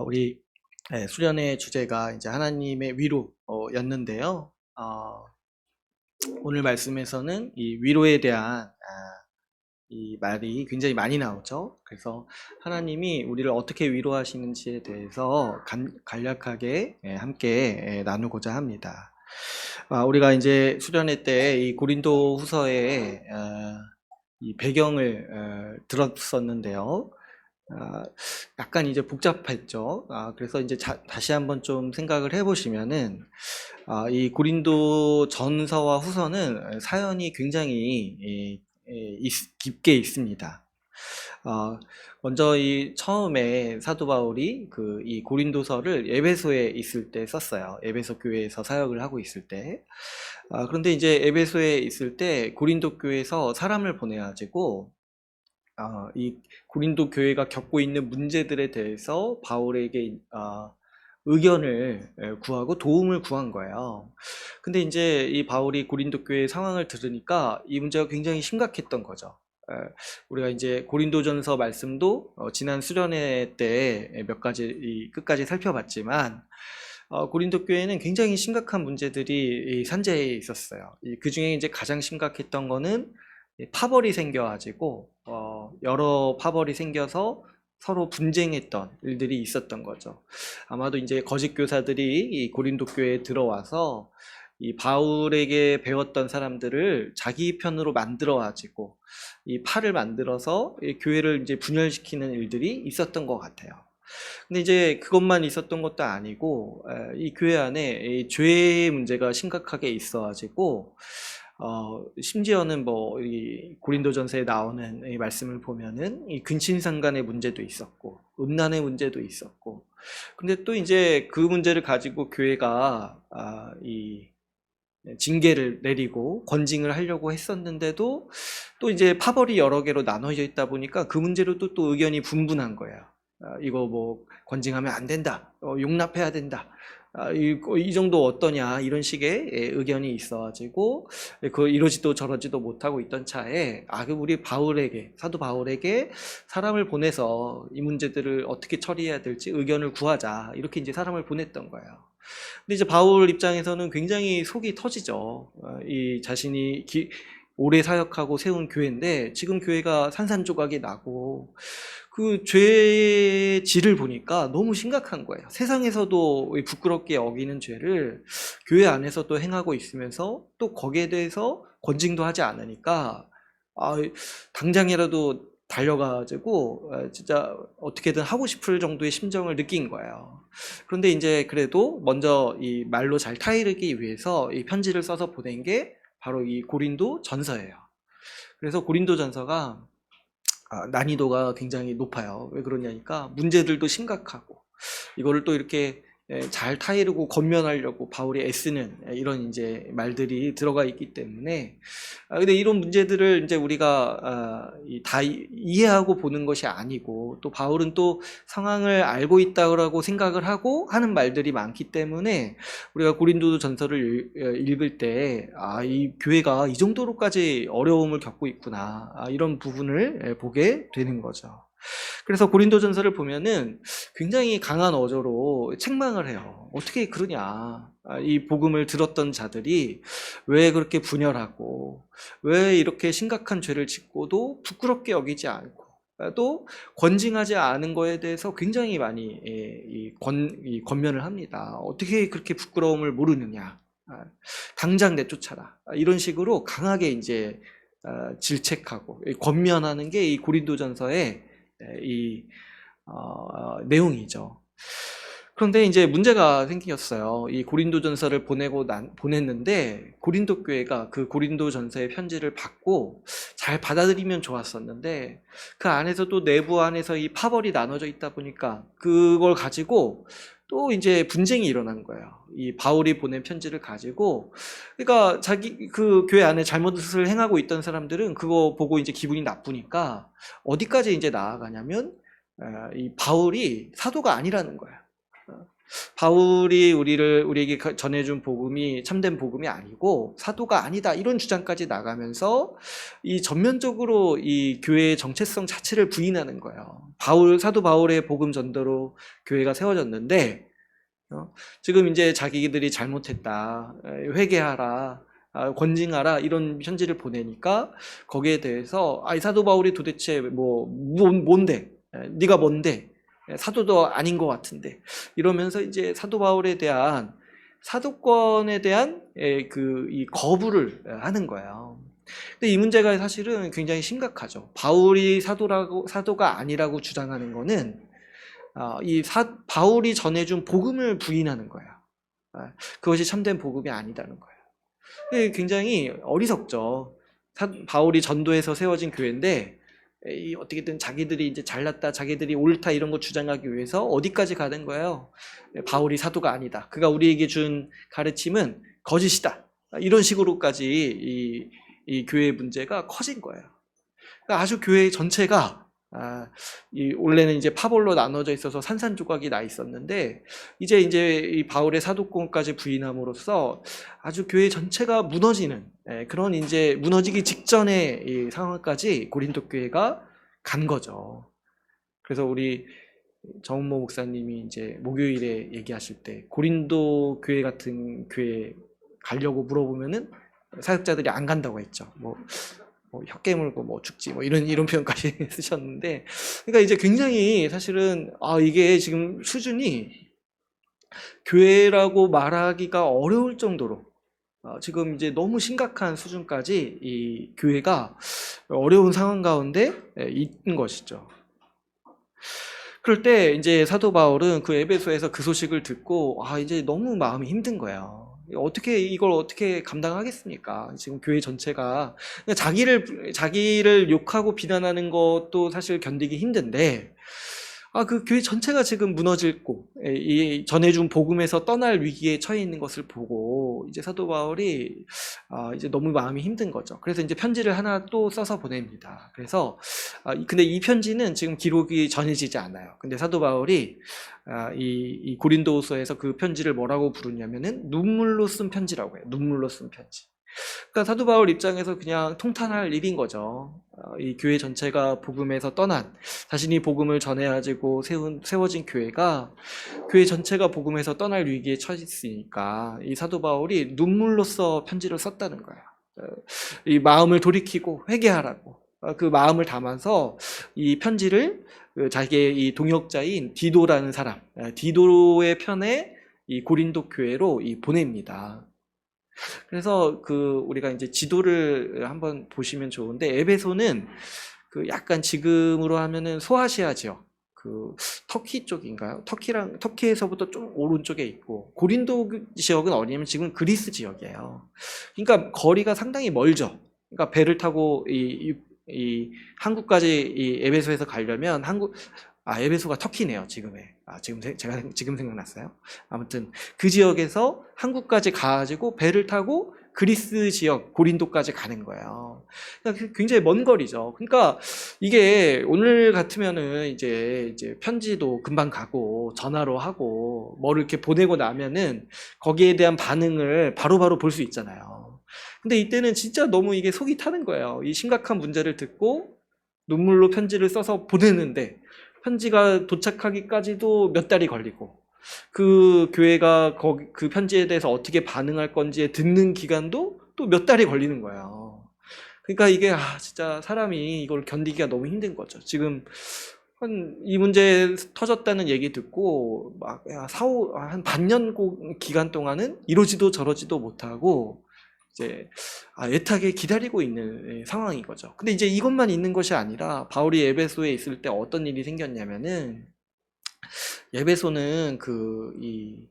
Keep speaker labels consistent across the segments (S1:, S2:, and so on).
S1: 우리 수련의 주제가 이제 하나님의 위로였는데요. 오늘 말씀에서는 이 위로에 대한 이 말이 굉장히 많이 나오죠. 그래서 하나님이 우리를 어떻게 위로하시는지에 대해서 간략하게 함께 나누고자 합니다. 우리가 이제 수련회 때 이 고린도 후서의 이 배경을 들었었는데요. 약간 이제 복잡했죠. 그래서 이제 다시 한번 좀 생각을 해보시면은, 이 고린도 전서와 후서는 사연이 굉장히 깊게 있습니다. 먼저 이 처음에 사도 바울이 이 고린도서를 에베소에 있을 때 썼어요. 에베소 교회에서 사역을 하고 있을 때. 그런데 이제 에베소에 있을 때 고린도 교회에서 사람을 보내가지고 이 고린도 교회가 겪고 있는 문제들에 대해서 바울에게 의견을 구하고 도움을 구한 거예요. 근데 이제 이 바울이 고린도 교회 상황을 들으니까 이 문제가 굉장히 심각했던 거죠. 우리가 이제 고린도전서 말씀도 지난 수련회 때 몇 가지 끝까지 살펴봤지만, 고린도 교회는 굉장히 심각한 문제들이 산재해 있었어요. 그 중에 이제 가장 심각했던 거는 파벌이 생겨가지고 여러 파벌이 생겨서 서로 분쟁했던 일들이 있었던 거죠. 아마도 이제 거짓 교사들이 이 고린도 교회에 들어와서 이 바울에게 배웠던 사람들을 자기 편으로 만들어가지고 이 파를 만들어서 이 교회를 이제 분열시키는 일들이 있었던 것 같아요. 근데 이제 그것만 있었던 것도 아니고 이 교회 안에 이 죄의 문제가 심각하게 있어가지고 심지어는 이 고린도전서에 나오는 이 말씀을 보면은 이 근친상간의 문제도 있었고 음란의 문제도 있었고, 근데 또 이제 그 문제를 가지고 교회가 이 징계를 내리고 권징을 하려고 했었는데도 또 이제 파벌이 여러 개로 나눠져 있다 보니까 그 문제로도 또 의견이 분분한 거예요. 이거 뭐 권징하면 안 된다, 용납해야 된다, 이 정도 어떠냐, 이런 식의 의견이 있어가지고 이러지도 저러지도 못하고 있던 차에 우리 사도 바울에게 사람을 보내서 이 문제들을 어떻게 처리해야 될지 의견을 구하자, 이렇게 이제 사람을 보냈던 거예요. 근데 이제 바울 입장에서는 굉장히 속이 터지죠. 이 자신이 오래 사역하고 세운 교회인데 지금 교회가 산산조각이 나고 그 죄의 질을 보니까 너무 심각한 거예요. 세상에서도 부끄럽게 여기는 죄를 교회 안에서도 행하고 있으면서 또 거기에 대해서 권징도 하지 않으니까 당장이라도 달려가지고 진짜 어떻게든 하고 싶을 정도의 심정을 느낀 거예요. 그런데 이제 그래도 먼저 이 말로 잘 타이르기 위해서 이 편지를 써서 보낸 게 바로 이 고린도 전서예요. 그래서 고린도 전서가 난이도가 굉장히 높아요. 왜 그러냐니까 문제들도 심각하고 이거를 또 이렇게 잘 타이르고 권면하려고 바울이 애쓰는 이런 이제 말들이 들어가 있기 때문에, 근데 이런 문제들을 이제 우리가 다 이해하고 보는 것이 아니고, 또 바울은 또 상황을 알고 있다고 생각을 하고 하는 말들이 많기 때문에 우리가 고린도 전서를 읽을 때 이 교회가 이 정도로까지 어려움을 겪고 있구나, 이런 부분을 보게 되는 거죠. 그래서 고린도전서를 보면은 굉장히 강한 어조로 책망을 해요. 어떻게 그러냐. 이 복음을 들었던 자들이 왜 그렇게 분열하고 왜 이렇게 심각한 죄를 짓고도 부끄럽게 여기지 않고 또 권징하지 않은 거에 대해서 굉장히 많이 권면을 합니다. 어떻게 그렇게 부끄러움을 모르느냐. 당장 내쫓아라. 이런 식으로 강하게 이제 질책하고 권면하는 게 이 고린도전서의 이 내용이죠. 그런데 이제 문제가 생겼어요. 이 고린도전서를 보냈는데 고린도 교회가 그 고린도전서의 편지를 받고 잘 받아들이면 좋았었는데 그 안에서도 내부 안에서 이 파벌이 나눠져 있다 보니까 그걸 가지고 또 이제 분쟁이 일어난 거예요. 이 바울이 보낸 편지를 가지고, 그러니까 그 교회 안에 잘못을 행하고 있던 사람들은 그거 보고 이제 기분이 나쁘니까 어디까지 이제 나아가냐면 이 바울이 사도가 아니라는 거야. 바울이 우리에게 전해준 복음이 참된 복음이 아니고 사도가 아니다 이런 주장까지 나가면서 이 전면적으로 이 교회의 정체성 자체를 부인하는 거예요. 사도 바울의 복음 전도로 교회가 세워졌는데 지금 이제 자기들이 잘못했다, 회개하라, 권징하라 이런 편지를 보내니까 거기에 대해서 사도 바울이 도대체 뭔데? 네가 뭔데? 사도도 아닌 것 같은데 이러면서 이제 사도 바울에 대한 사도권에 대한 이 거부를 하는 거예요. 근데 이 문제가 사실은 굉장히 심각하죠. 바울이 사도가 아니라고 주장하는 거는 바울이 전해준 복음을 부인하는 거예요. 그것이 참된 복음이 아니다는 거예요. 굉장히 어리석죠. 바울이 전도해서 세워진 교회인데 어떻게든 자기들이 이제 잘났다, 자기들이 옳다 이런 거 주장하기 위해서 어디까지 가는 거예요? 바울이 사도가 아니다. 그가 우리에게 준 가르침은 거짓이다. 이런 식으로까지 이 교회의 문제가 커진 거예요. 그러니까 아주 교회 전체가 원래는 이제 파벌로 나눠져 있어서 산산조각이 나 있었는데 이제 이 바울의 사도권까지 부인함으로써 아주 교회 전체가 무너지는 그런 이제 무너지기 직전의 이 상황까지 고린도 교회가 간 거죠. 그래서 우리 정은모 목사님이 이제 목요일에 얘기하실 때 고린도 교회 같은 교회 가려고 물어보면은 사역자들이 안 간다고 했죠. 뭐 혀 깨물고 죽지 이런 표현까지 쓰셨는데, 그러니까 이제 굉장히 사실은 이게 지금 수준이 교회라고 말하기가 어려울 정도로 지금 이제 너무 심각한 수준까지 이 교회가 어려운 상황 가운데 있는 것이죠. 그럴 때 이제 사도 바울은 그 에베소에서 그 소식을 듣고 이제 너무 마음이 힘든 거예요. 이걸 어떻게 감당하겠습니까? 지금 교회 전체가 자기를 욕하고 비난하는 것도 사실 견디기 힘든데 그 교회 전체가 지금 무너질고 이 전해준 복음에서 떠날 위기에 처해 있는 것을 보고 이제 사도 바울이 이제 너무 마음이 힘든 거죠. 그래서 이제 편지를 하나 또 써서 보냅니다. 그래서 근데 이 편지는 지금 기록이 전해지지 않아요. 근데 사도 바울이 이 고린도후서에서 그 편지를 뭐라고 부르냐면은 눈물로 쓴 편지라고 해요. 눈물로 쓴 편지. 그러니까 사도 바울 입장에서 그냥 통탄할 일인 거죠. 이 교회 전체가 복음에서 떠난, 자신이 복음을 전해가지고 세워진 교회가 교회 전체가 복음에서 떠날 위기에 처했으니까 이 사도 바울이 눈물로써 편지를 썼다는 거예요. 이 마음을 돌이키고 회개하라고 그 마음을 담아서 이 편지를 자기의 이 동역자인 디도라는 사람, 디도의 편에 이 고린도 교회로 보냅니다. 그래서 우리가 이제 지도를 한번 보시면 좋은데 에베소는 약간 지금으로 하면은 소아시아 지역, 터키 쪽인가요? 터키에서부터 좀 오른쪽에 있고 고린도 지역은 어디냐면 지금 그리스 지역이에요. 그러니까 거리가 상당히 멀죠. 그러니까 배를 타고 이 한국까지 이 에베소에서 가려면 에베소가 터키네요, 지금에. 제가 지금 생각났어요. 아무튼 그 지역에서 한국까지 가가지고 배를 타고 그리스 지역 고린도까지 가는 거예요. 그러니까 굉장히 먼 거리죠. 그러니까 이게 오늘 같으면은 이제 편지도 금방 가고 전화로 하고 뭐를 이렇게 보내고 나면은 거기에 대한 반응을 바로바로 볼 수 있잖아요. 근데 이때는 진짜 너무 이게 속이 타는 거예요. 이 심각한 문제를 듣고 눈물로 편지를 써서 보내는데 편지가 도착하기까지도 몇 달이 걸리고 그 교회가 그 편지에 대해서 어떻게 반응할 건지에 듣는 기간도 또 몇 달이 걸리는 거예요. 그러니까 이게 진짜 사람이 이걸 견디기가 너무 힘든 거죠. 지금 이 문제 터졌다는 얘기 듣고 한 반년 기간 동안은 이러지도 저러지도 못하고 이제 애타게 기다리고 있는 상황인 거죠. 근데 이제 이것만 있는 것이 아니라 바울이 에베소에 있을 때 어떤 일이 생겼냐면은 에베소는 이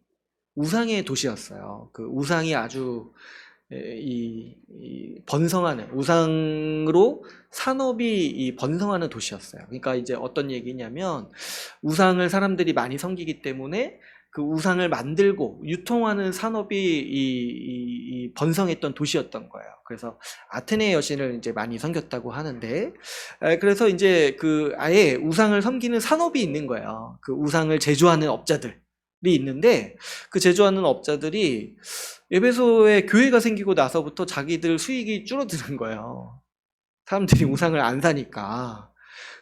S1: 우상의 도시였어요. 그 우상이 아주 번성하는 우상으로 산업이 번성하는 도시였어요. 그러니까 이제 어떤 얘기냐면 우상을 사람들이 많이 섬기기 때문에 그 우상을 만들고 유통하는 산업이 번성했던 도시였던 거예요. 그래서 아테네 여신을 이제 많이 섬겼다고 하는데, 그래서 이제 아예 우상을 섬기는 산업이 있는 거예요. 그 우상을 제조하는 업자들. 있는데 그 제조하는 업자들이 에베소에 교회가 생기고 나서부터 자기들 수익이 줄어드는 거예요. 사람들이 우상을 안 사니까.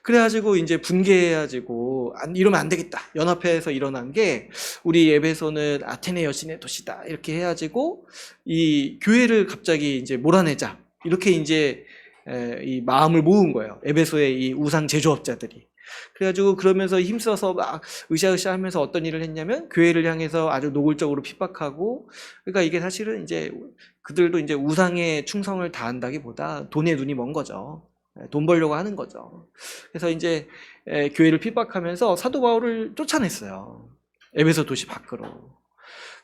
S1: 그래가지고 이제 분개해가지고 이러면 안 되겠다. 연합회에서 일어난 게 우리 에베소는 아테네 여신의 도시다. 이렇게 해가지고 이 교회를 갑자기 이제 몰아내자. 이렇게 이제 이 마음을 모은 거예요. 에베소의 이 우상 제조업자들이. 그래가지고 그러면서 힘써서 막 으쌰으쌰 하면서 어떤 일을 했냐면 교회를 향해서 아주 노골적으로 핍박하고, 그러니까 이게 사실은 이제 그들도 이제 우상에 충성을 다한다기보다 돈에 눈이 먼 거죠. 돈 벌려고 하는 거죠. 그래서 이제 교회를 핍박하면서 사도 바울을 쫓아냈어요. 에베소 도시 밖으로.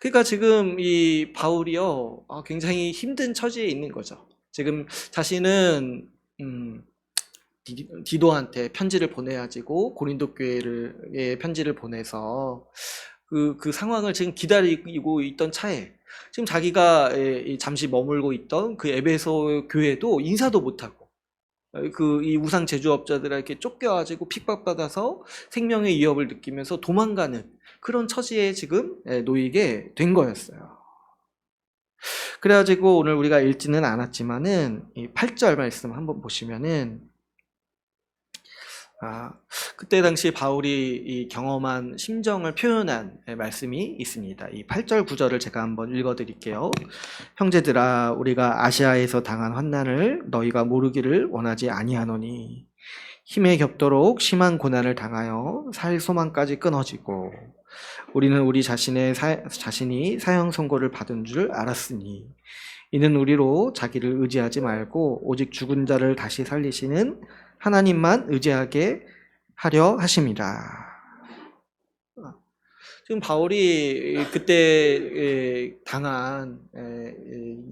S1: 그러니까 지금 이 바울이요, 굉장히 힘든 처지에 있는 거죠. 지금 자신은 디도한테 편지를 보내가지고 고린도 교회에 편지를 보내서 그 상황을 지금 기다리고 있던 차에 지금 자기가 잠시 머물고 있던 그 에베소 교회도 인사도 못하고 이 우상 제조업자들에게 쫓겨가지고 핍박받아서 생명의 위협을 느끼면서 도망가는 그런 처지에 지금 놓이게 된 거였어요. 그래가지고 오늘 우리가 읽지는 않았지만은 이 8절 말씀 한번 보시면은 그때 당시 바울이 이 경험한 심정을 표현한 말씀이 있습니다. 이 8절 9절을 제가 한번 읽어드릴게요. 형제들아, 우리가 아시아에서 당한 환난을 너희가 모르기를 원하지 아니하노니 힘에 겹도록 심한 고난을 당하여 살 소망까지 끊어지고 우리는 우리 자신이 사형 선고를 받은 줄 알았으니 이는 우리로 자기를 의지하지 말고 오직 죽은 자를 다시 살리시는 하나님만 의지하게 하려 하심이라. 지금 바울이 그때 당한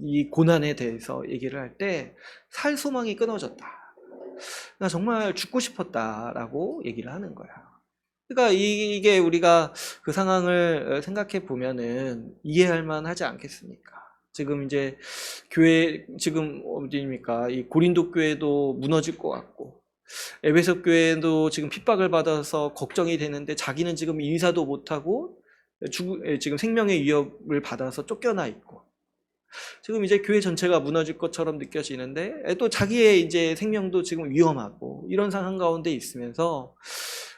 S1: 이 고난에 대해서 얘기를 할 때 살 소망이 끊어졌다. 나 정말 죽고 싶었다라고 얘기를 하는 거야. 그러니까 이게 우리가 그 상황을 생각해 보면은 이해할 만하지 않겠습니까? 지금 이제 교회 지금 어디입니까? 이 고린도 교회도 무너질 것 같고 에베소 교회도 지금 핍박을 받아서 걱정이 되는데 자기는 지금 인사도 못하고 지금 생명의 위협을 받아서 쫓겨나 있고 지금 이제 교회 전체가 무너질 것처럼 느껴지는데 또 자기의 이제 생명도 지금 위험하고 이런 상황 가운데 있으면서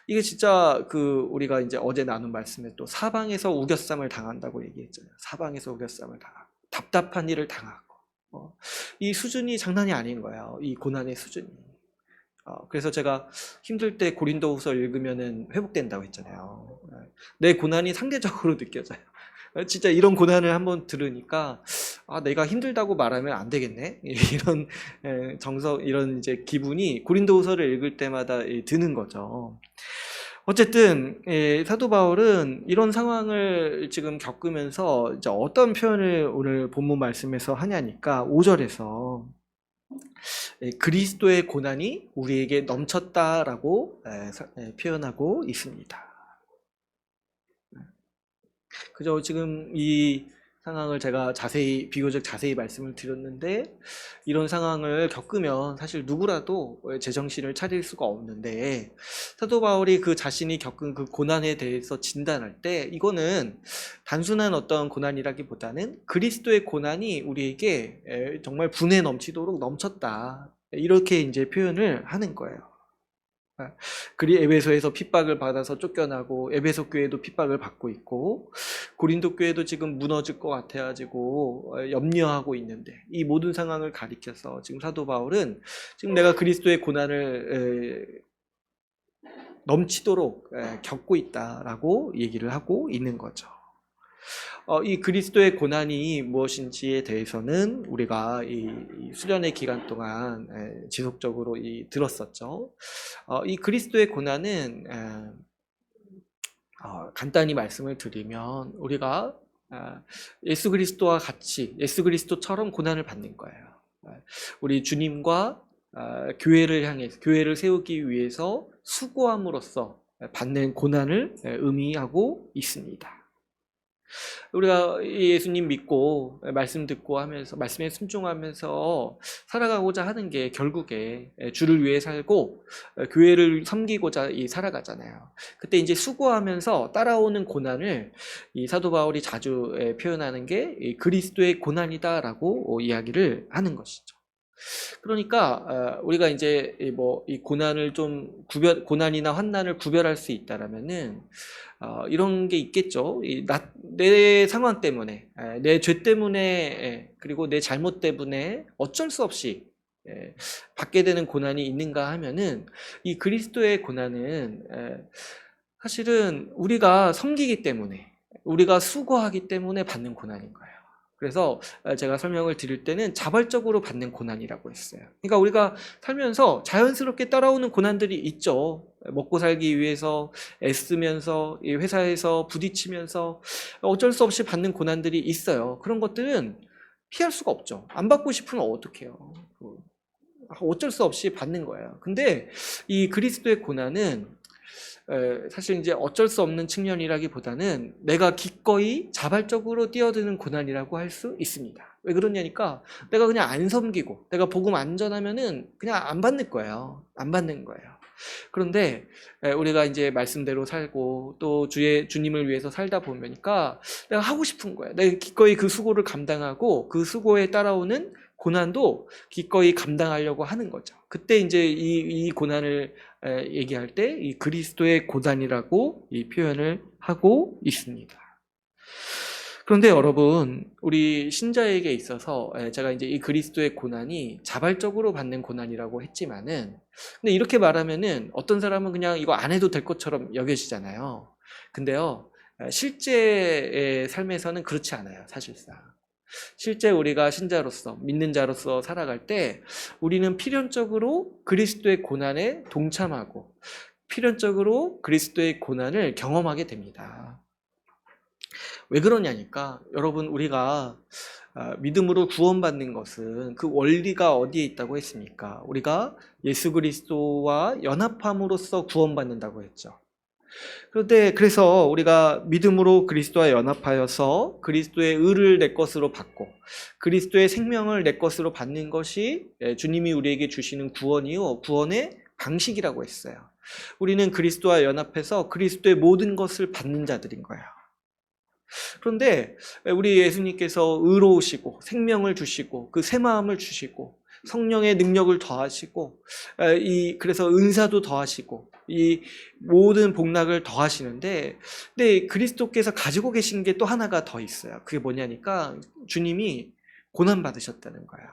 S1: 이게 진짜 우리가 이제 어제 나눈 말씀에 또 사방에서 우겨쌈을 당한다고 얘기했잖아요. 사방에서 우겨쌈을 당하고 답답한 일을 당하고 이 수준이 장난이 아닌 거예요. 이 고난의 수준이. 그래서 제가 힘들 때 고린도후서 읽으면은 회복된다고 했잖아요. 내 고난이 상대적으로 느껴져요. 진짜 이런 고난을 한번 들으니까 내가 힘들다고 말하면 안 되겠네. 이런 이런 이제 기분이 고린도후서를 읽을 때마다 드는 거죠. 어쨌든 사도 바울은 이런 상황을 지금 겪으면서 이제 어떤 표현을 오늘 본문 말씀에서 하냐니까 5절에서 그리스도의 고난이 우리에게 넘쳤다라고 표현하고 있습니다. 그죠? 지금 이 상황을 제가 비교적 자세히 말씀을 드렸는데 이런 상황을 겪으면 사실 누구라도 제정신을 차릴 수가 없는데 사도 바울이 자신이 겪은 그 고난에 대해서 진단할 때 이거는 단순한 어떤 고난이라기보다는 그리스도의 고난이 우리에게 정말 분에 넘치도록 넘쳤다. 이렇게 이제 표현을 하는 거예요. 에베소에서 핍박을 받아서 쫓겨나고 에베소 교회도 핍박을 받고 있고 고린도 교회도 지금 무너질 것 같아가지고 염려하고 있는데 이 모든 상황을 가리켜서 지금 사도 바울은 지금 내가 그리스도의 고난을 넘치도록 겪고 있다라고 얘기를 하고 있는 거죠. 이 그리스도의 고난이 무엇인지에 대해서는 우리가 이 수련의 기간 동안 지속적으로 들었었죠. 이 그리스도의 고난은 간단히 말씀을 드리면 우리가 예수 그리스도와 같이 예수 그리스도처럼 고난을 받는 거예요. 우리 주님과 교회를 세우기 위해서 수고함으로써 받는 고난을 의미하고 있습니다. 우리가 이 예수님 믿고 말씀 듣고 하면서 말씀에 순종하면서 살아가고자 하는 게 결국에 주를 위해 살고 교회를 섬기고자 살아가잖아요. 그때 이제 수고하면서 따라오는 고난을 이 사도 바울이 자주 표현하는 게 그리스도의 고난이다라고 이야기를 하는 것이죠. 그러니까 우리가 이제 이 고난을 좀 고난이나 환난을 구별할 수 있다라면은 이런 게 있겠죠. 내 상황 때문에, 내 죄 때문에, 그리고 내 잘못 때문에 어쩔 수 없이 받게 되는 고난이 있는가 하면은 이 그리스도의 고난은 사실은 우리가 섬기기 때문에, 우리가 수고하기 때문에 받는 고난인 거예요. 그래서 제가 설명을 드릴 때는 자발적으로 받는 고난이라고 했어요. 그러니까 우리가 살면서 자연스럽게 따라오는 고난들이 있죠. 먹고 살기 위해서 애쓰면서 회사에서 부딪히면서 어쩔 수 없이 받는 고난들이 있어요. 그런 것들은 피할 수가 없죠. 안 받고 싶으면 어떡해요. 어쩔 수 없이 받는 거예요. 근데 이 그리스도의 고난은 사실 이제 어쩔 수 없는 측면이라기보다는 내가 기꺼이 자발적으로 뛰어드는 고난이라고 할 수 있습니다. 왜 그러냐니까 내가 그냥 안 섬기고 내가 복음 안 전하면은 그냥 안 받는 거예요. 안 받는 거예요. 그런데 우리가 이제 말씀대로 살고 또 주님을 위해서 살다 보니까 내가 하고 싶은 거예요. 내가 기꺼이 그 수고를 감당하고 그 수고에 따라오는 고난도 기꺼이 감당하려고 하는 거죠. 그때 이제 이 고난을 얘기할 때 이 그리스도의 고난이라고 이 표현을 하고 있습니다. 그런데 여러분, 우리 신자에게 있어서 제가 이제 이 그리스도의 고난이 자발적으로 받는 고난이라고 했지만은, 근데 이렇게 말하면은 어떤 사람은 그냥 이거 안 해도 될 것처럼 여겨지잖아요. 근데요, 실제의 삶에서는 그렇지 않아요, 사실상. 실제 우리가 신자로서, 믿는 자로서 살아갈 때 우리는 필연적으로 그리스도의 고난에 동참하고 필연적으로 그리스도의 고난을 경험하게 됩니다. 왜 그러냐니까 여러분, 우리가 믿음으로 구원받는 것은 그 원리가 어디에 있다고 했습니까? 우리가 예수 그리스도와 연합함으로써 구원받는다고 했죠. 그런데 그래서 우리가 믿음으로 그리스도와 연합하여서 그리스도의 의를 내 것으로 받고 그리스도의 생명을 내 것으로 받는 것이 주님이 우리에게 주시는 구원이요, 구원의 방식이라고 했어요. 우리는 그리스도와 연합해서 그리스도의 모든 것을 받는 자들인 거예요. 그런데 우리 예수님께서 의로우시고 생명을 주시고 그 새 마음을 주시고 성령의 능력을 더하시고 그래서 은사도 더하시고 이 모든 복락을 더하시는데, 근데 그리스도께서 가지고 계신 게 또 하나가 더 있어요. 그게 뭐냐니까 주님이 고난 받으셨다는 거예요.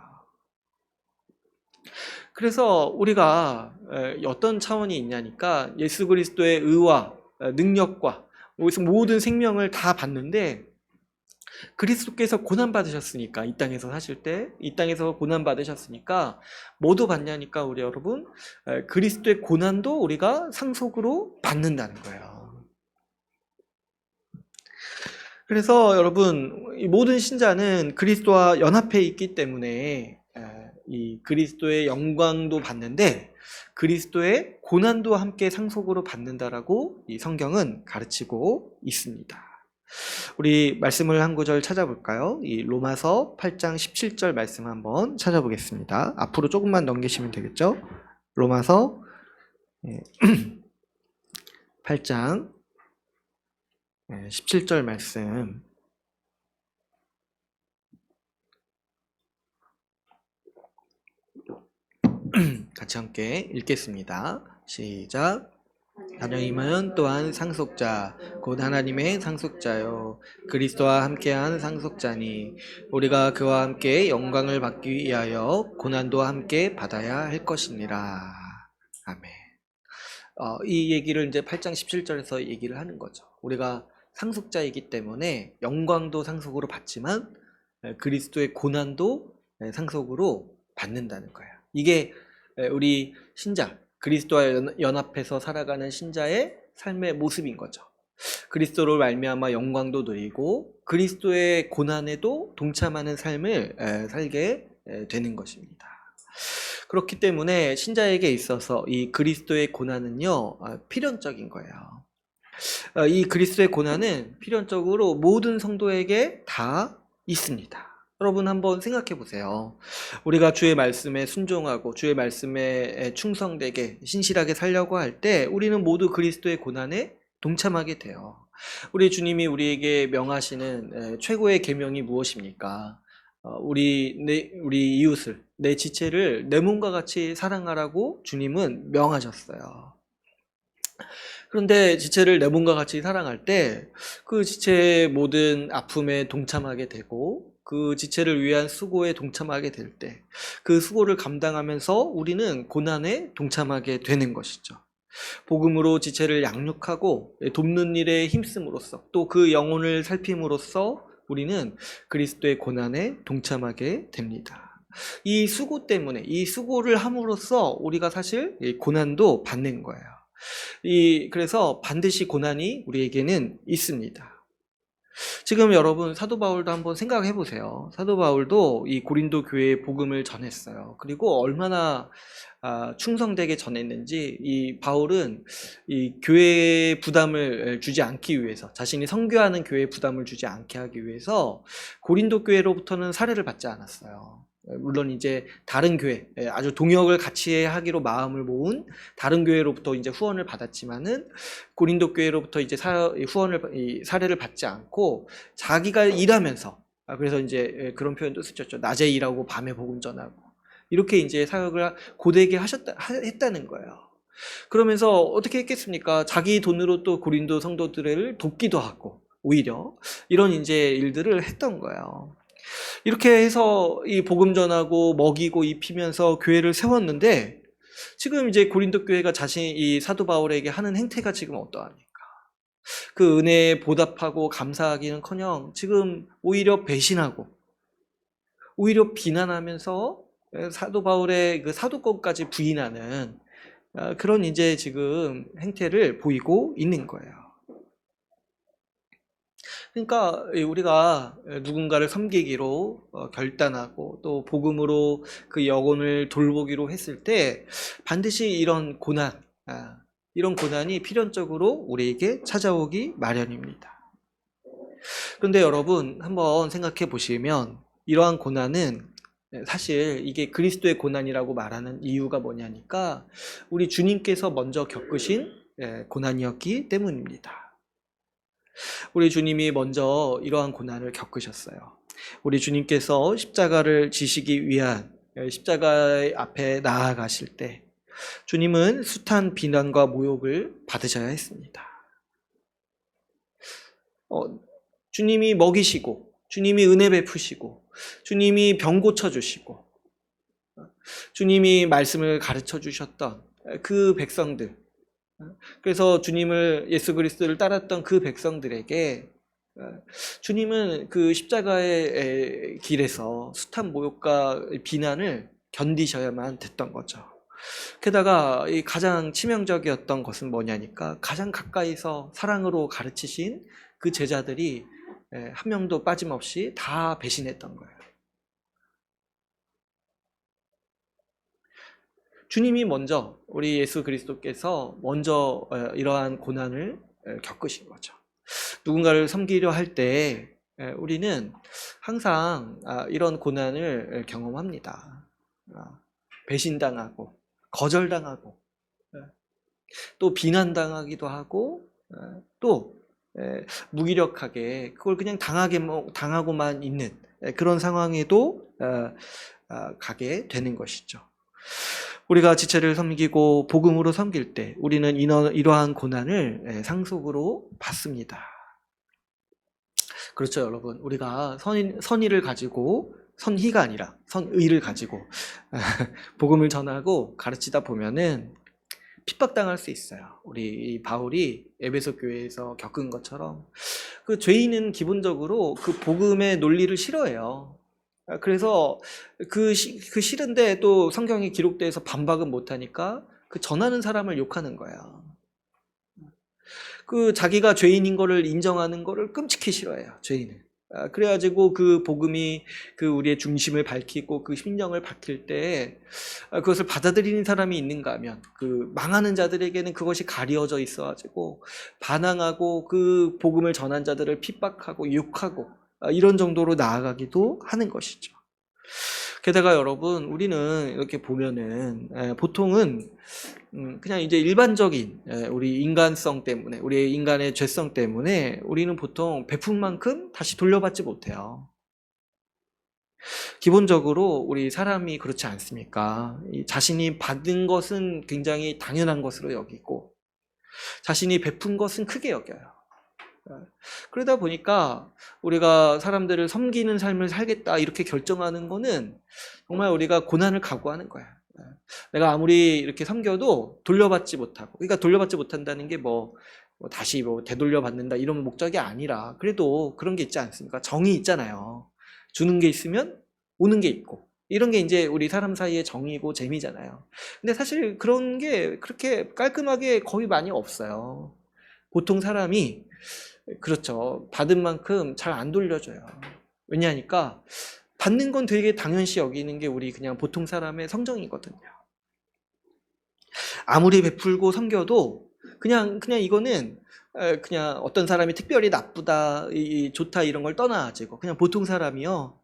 S1: 그래서 우리가 어떤 차원이 있냐니까 예수 그리스도의 의와 능력과 모든 생명을 다 받는데 그리스도께서 고난 받으셨으니까 이 땅에서 사실 때 이 땅에서 고난 받으셨으니까 뭐도 받냐니까 우리 여러분, 그리스도의 고난도 우리가 상속으로 받는다는 거예요. 그래서 여러분, 이 모든 신자는 그리스도와 연합해 있기 때문에 이 그리스도의 영광도 받는데 그리스도의 고난도 함께 상속으로 받는다라고 이 성경은 가르치고 있습니다. 우리 말씀을 한 구절 찾아볼까요? 이 로마서 8장 17절 말씀 한번 찾아보겠습니다. 앞으로 조금만 넘기시면 되겠죠? 로마서 8장 17절 말씀 같이 함께 읽겠습니다. 시작. 하나님은 또한 상속자, 곧 하나님의 상속자요 그리스도와 함께한 상속자니 우리가 그와 함께 영광을 받기 위하여 고난도 함께 받아야 할 것이니라. 아멘. 이 얘기를 이제 8장 17절에서 얘기를 하는 거죠. 우리가 상속자이기 때문에 영광도 상속으로 받지만 그리스도의 고난도 상속으로 받는다는 거예요. 이게 우리 신자, 그리스도와 연합해서 살아가는 신자의 삶의 모습인 거죠. 그리스도로 말미암아 영광도 누리고 그리스도의 고난에도 동참하는 삶을 살게 되는 것입니다. 그렇기 때문에 신자에게 있어서 이 그리스도의 고난은요, 필연적인 거예요. 이 그리스도의 고난은 필연적으로 모든 성도에게 다 있습니다. 여러분 한번 생각해 보세요. 우리가 주의 말씀에 순종하고 주의 말씀에 충성되게 신실하게 살려고 할 때 우리는 모두 그리스도의 고난에 동참하게 돼요. 우리 주님이 우리에게 명하시는 최고의 계명이 무엇입니까? 우리 이웃을, 내 지체를 내 몸과 같이 사랑하라고 주님은 명하셨어요. 그런데 지체를 내 몸과 같이 사랑할 때 그 지체의 모든 아픔에 동참하게 되고 그 지체를 위한 수고에 동참하게 될 때 그 수고를 감당하면서 우리는 고난에 동참하게 되는 것이죠. 복음으로 지체를 양육하고 돕는 일에 힘씀으로써 또 그 영혼을 살핌으로써 우리는 그리스도의 고난에 동참하게 됩니다. 이 수고 때문에 이 수고를 함으로써 우리가 사실 고난도 받는 거예요. 그래서 반드시 고난이 우리에게는 있습니다. 지금 여러분 사도 바울도 한번 생각해 보세요. 사도 바울도 이 고린도 교회에 복음을 전했어요. 그리고 얼마나 충성되게 전했는지 이 바울은 이 교회에 부담을 주지 않기 위해서 자신이 선교하는 교회에 부담을 주지 않게 하기 위해서 고린도 교회로부터는 사례를 받지 않았어요. 물론 이제 다른 교회, 아주 동역을 같이 하기로 마음을 모은 다른 교회로부터 이제 후원을 받았지만은 고린도 교회로부터 이제 사례를 받지 않고 자기가 일하면서 그래서 이제 그런 표현도 쓰셨죠. 낮에 일하고 밤에 복음 전하고 이렇게 이제 사역을 고되게 했다는 거예요. 그러면서 어떻게 했겠습니까? 자기 돈으로 또 고린도 성도들을 돕기도 하고 오히려 이런 이제 일들을 했던 거예요. 이렇게 해서 이 복음 전하고 먹이고 입히면서 교회를 세웠는데 지금 이제 고린도 교회가 이 사도 바울에게 하는 행태가 지금 어떠합니까? 그 은혜에 보답하고 감사하기는커녕 지금 오히려 배신하고 오히려 비난하면서 사도 바울의 그 사도권까지 부인하는 그런 이제 지금 행태를 보이고 있는 거예요. 그러니까 우리가 누군가를 섬기기로 결단하고 또 복음으로 그 영혼을 돌보기로 했을 때 반드시 이런 고난이 필연적으로 우리에게 찾아오기 마련입니다. 그런데 여러분 한번 생각해 보시면 이러한 고난은 사실 이게 그리스도의 고난이라고 말하는 이유가 뭐냐니까 우리 주님께서 먼저 겪으신 고난이었기 때문입니다. 우리 주님이 먼저 이러한 고난을 겪으셨어요. 우리 주님께서 십자가를 지시기 위한 십자가 앞에 나아가실 때 주님은 숱한 비난과 모욕을 받으셔야 했습니다. 주님이 먹이시고 주님이 은혜 베푸시고 주님이 병 고쳐주시고 주님이 말씀을 가르쳐 주셨던 그 백성들, 그래서 주님을 예수 그리스도를 따랐던 그 백성들에게 주님은 그 십자가의 길에서 숱한 모욕과 비난을 견디셔야만 됐던 거죠. 게다가 이 가장 치명적이었던 것은 뭐냐니까 가장 가까이서 사랑으로 가르치신 그 제자들이 한 명도 빠짐없이 다 배신했던 거예요. 주님이 먼저 우리 예수 그리스도께서 먼저 이러한 고난을 겪으신 거죠. 누군가를 섬기려 할 때 우리는 항상 이런 고난을 경험합니다. 배신당하고 거절당하고 또 비난당하기도 하고 또 무기력하게 그걸 그냥 당하고만 있는 그런 상황에도 가게 되는 것이죠. 우리가 지체를 섬기고 복음으로 섬길 때 우리는 이러한 고난을 상속으로 받습니다. 그렇죠, 여러분. 우리가 선의를 가지고 선희가 아니라 선의를 가지고 복음을 전하고 가르치다 보면은 핍박당할 수 있어요. 우리 바울이 에베소 교회에서 겪은 것처럼 그 죄인은 기본적으로 그 복음의 논리를 싫어해요. 그래서 그 싫은데 또 성경이 기록돼서 반박은 못하니까 그 전하는 사람을 욕하는 거야. 그 자기가 죄인인 거를 인정하는 거를 끔찍히 싫어해요. 죄인은. 그래가지고 그 복음이 그 우리의 중심을 밝히고 그 심령을 밝힐 때 그것을 받아들이는 사람이 있는가 하면 그 망하는 자들에게는 그것이 가려져 있어가지고 반항하고 그 복음을 전한 자들을 핍박하고 욕하고 이런 정도로 나아가기도 하는 것이죠. 게다가 여러분, 우리는 이렇게 보면은 보통은 그냥 이제 일반적인 우리 인간성 때문에, 우리 인간의 죄성 때문에 우리는 보통 베푼 만큼 다시 돌려받지 못해요. 기본적으로 우리 사람이 그렇지 않습니까? 자신이 받은 것은 굉장히 당연한 것으로 여기고 자신이 베푼 것은 크게 여겨요. 그러다 보니까 우리가 사람들을 섬기는 삶을 살겠다 이렇게 결정하는 거는 정말 우리가 고난을 각오하는 거야. 내가 아무리 이렇게 섬겨도 돌려받지 못하고, 그러니까 돌려받지 못한다는 게 다시 되돌려 받는다 이런 목적이 아니라 그래도 그런 게 있지 않습니까? 정이 있잖아요. 주는 게 있으면 오는 게 있고, 이런 게 이제 우리 사람 사이의 정이고 재미잖아요. 근데 사실 그런 게 그렇게 깔끔하게 거의 많이 없어요. 보통 사람이 그렇죠. 받은 만큼 잘 안 돌려줘요. 왜냐하니까 받는 건 되게 당연시 여기는 게 우리 그냥 보통 사람의 성정이거든요. 아무리 베풀고 섬겨도 그냥 이거는 그냥 어떤 사람이 특별히 나쁘다, 좋다 이런 걸 떠나가지고 그냥 보통 사람이요.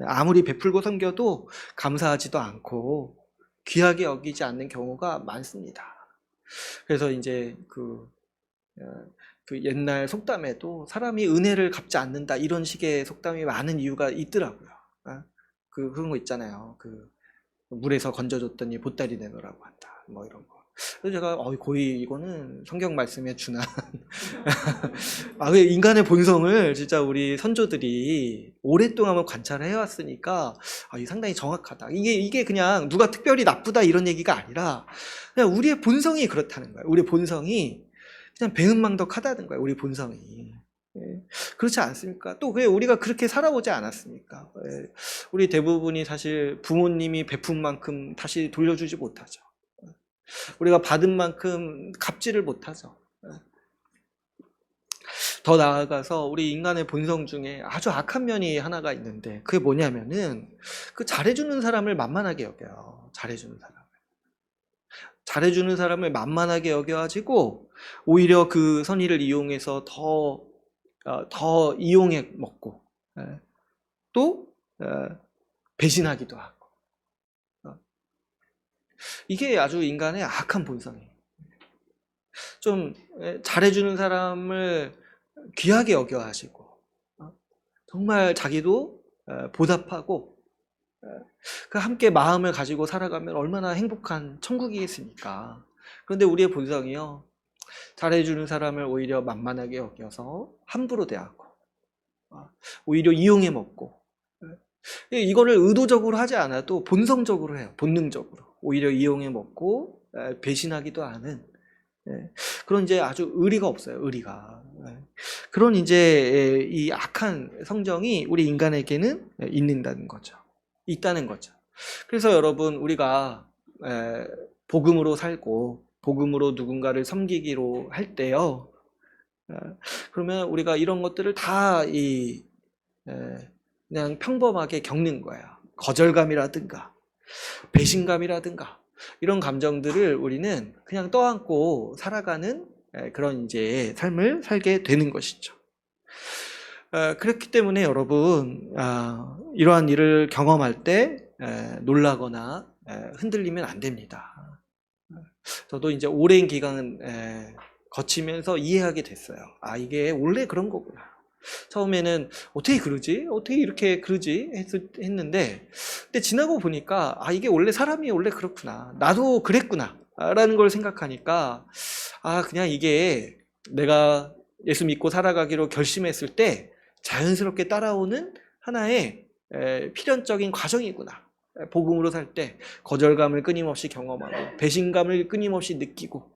S1: 아무리 베풀고 섬겨도 감사하지도 않고 귀하게 여기지 않는 경우가 많습니다. 그래서 이제 그 옛날 속담에도 사람이 은혜를 갚지 않는다 이런 식의 속담이 많은 이유가 있더라고요. 그런 거 있잖아요. 물에서 건져줬더니 보따리 내놓으라고 한다. 이런 거. 그래서 제가 거의 이거는 성경 말씀에 준한 인간의 본성을 진짜 우리 선조들이 오랫동안 관찰을 해왔으니까 이 상당히 정확하다. 이게 그냥 누가 특별히 나쁘다 이런 얘기가 아니라 그냥 우리의 본성이 그렇다는 거예요. 우리의 본성이 그냥 배은망덕하다는 거예요. 우리 본성이. 그렇지 않습니까? 또 왜 우리가 그렇게 살아오지 않았습니까? 우리 대부분이 사실 부모님이 베푼 만큼 다시 돌려주지 못하죠. 우리가 받은 만큼 갚지를 못하죠. 더 나아가서 우리 인간의 본성 중에 아주 악한 면이 하나가 있는데 그게 뭐냐면은 그 잘해주는 사람을 만만하게 여겨요. 잘해주는 사람을 만만하게 여겨가지고 오히려 그 선의를 이용해서 더 이용해 먹고 또 배신하기도 하고 이게 아주 인간의 악한 본성이에요. 좀 잘해주는 사람을 귀하게 여겨하시고 정말 자기도 보답하고 함께 마음을 가지고 살아가면 얼마나 행복한 천국이겠습니까? 그런데 우리의 본성이요, 잘해주는 사람을 오히려 만만하게 여겨서 함부로 대하고 오히려 이용해 먹고 이거를 의도적으로 하지 않아도 본성적으로 해요. 본능적으로 오히려 이용해 먹고 배신하기도 하는 그런 이제 아주 의리가 없어요. 의리가. 그런 이제 이 악한 성정이 우리 인간에게는 있다는 거죠. 그래서 여러분, 우리가 복음으로 살고 복음으로 누군가를 섬기기로 할 때요, 그러면 우리가 이런 것들을 다 그냥 평범하게 겪는 거예요. 거절감이라든가 배신감이라든가 이런 감정들을 우리는 그냥 떠안고 살아가는 그런 이제 삶을 살게 되는 것이죠. 그렇기 때문에 여러분, 이러한 일을 경험할 때 놀라거나 흔들리면 안 됩니다. 저도 이제 오랜 기간은 거치면서 이해하게 됐어요. 이게 원래 그런 거구나. 처음에는 어떻게 그러지? 어떻게 이렇게 그러지? 했는데 근데 지나고 보니까 이게 원래 사람이 원래 그렇구나. 나도 그랬구나. 라는 걸 생각하니까 그냥 이게 내가 예수 믿고 살아가기로 결심했을 때 자연스럽게 따라오는 하나의 필연적인 과정이구나. 복음으로 살 때 거절감을 끊임없이 경험하고 배신감을 끊임없이 느끼고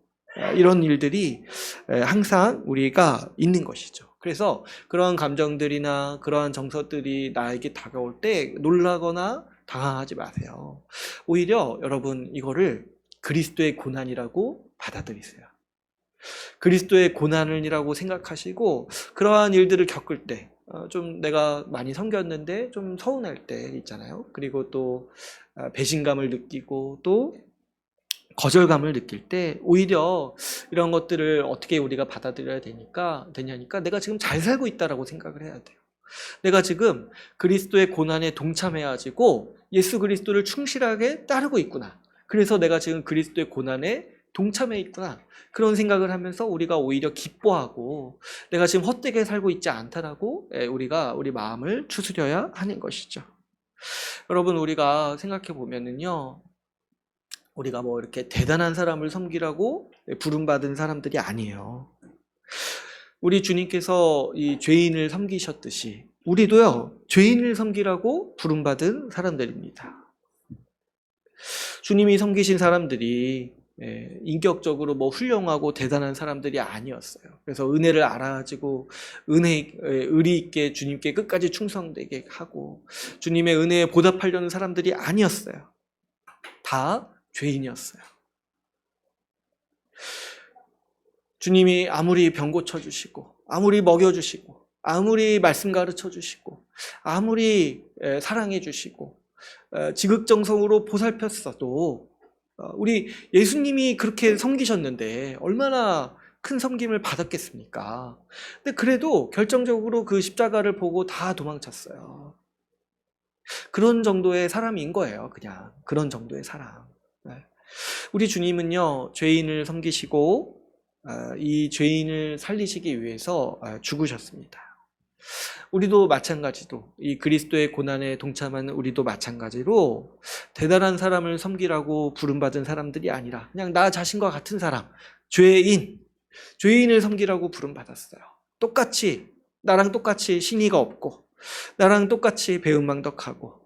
S1: 이런 일들이 항상 우리가 있는 것이죠. 그래서 그러한 감정들이나 그러한 정서들이 나에게 다가올 때 놀라거나 당황하지 마세요. 오히려 여러분, 이거를 그리스도의 고난이라고 받아들이세요. 그리스도의 고난이라고 생각하시고 그러한 일들을 겪을 때 좀 내가 많이 섬겼는데 좀 서운할 때 있잖아요. 그리고 또 배신감을 느끼고 또 거절감을 느낄 때 오히려 이런 것들을 어떻게 우리가 받아들여야 되냐니까 내가 지금 잘 살고 있다라고 생각을 해야 돼요. 내가 지금 그리스도의 고난에 동참해가지고 예수 그리스도를 충실하게 따르고 있구나. 그래서 내가 지금 그리스도의 고난에 동참해 있구나. 그런 생각을 하면서 우리가 오히려 기뻐하고 내가 지금 헛되게 살고 있지 않다라고 우리가 우리 마음을 추스려야 하는 것이죠. 여러분, 우리가 생각해 보면은요, 우리가 뭐 이렇게 대단한 사람을 섬기라고 부름받은 사람들이 아니에요. 우리 주님께서 이 죄인을 섬기셨듯이 우리도요, 죄인을 섬기라고 부름받은 사람들입니다. 주님이 섬기신 사람들이 인격적으로 뭐 훌륭하고 대단한 사람들이 아니었어요. 그래서 은혜를 알아가지고 의리 있게 주님께 끝까지 충성되게 하고 주님의 은혜에 보답하려는 사람들이 아니었어요. 다 죄인이었어요. 주님이 아무리 병 고쳐주시고 아무리 먹여주시고 아무리 말씀 가르쳐주시고 아무리 사랑해주시고 지극정성으로 보살폈어도 우리 예수님이 그렇게 섬기셨는데 얼마나 큰 섬김을 받았겠습니까? 근데 그래도 결정적으로 그 십자가를 보고 다 도망쳤어요. 그런 정도의 사람인 거예요. 그냥 그런 정도의 사람. 우리 주님은요, 죄인을 섬기시고 이 죄인을 살리시기 위해서 죽으셨습니다. 우리도 마찬가지로 이 그리스도의 고난에 동참하는 우리도 마찬가지로 대단한 사람을 섬기라고 부름받은 사람들이 아니라 그냥 나 자신과 같은 사람, 죄인을 섬기라고 부름받았어요. 나랑 똑같이 신의가 없고 나랑 똑같이 배은망덕하고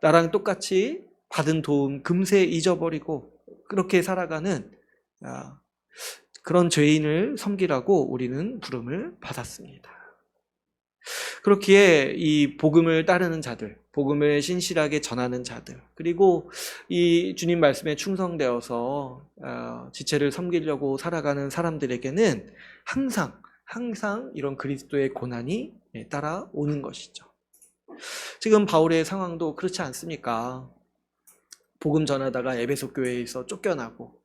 S1: 나랑 똑같이 받은 도움 금세 잊어버리고 그렇게 살아가는 그런 죄인을 섬기라고 우리는 부름을 받았습니다. 그렇기에 이 복음을 따르는 자들, 복음을 신실하게 전하는 자들, 그리고 이 주님 말씀에 충성되어서 지체를 섬기려고 살아가는 사람들에게는 항상 이런 그리스도의 고난이 따라오는 것이죠. 지금 바울의 상황도 그렇지 않습니까? 복음 전하다가 에베소 교회에서 쫓겨나고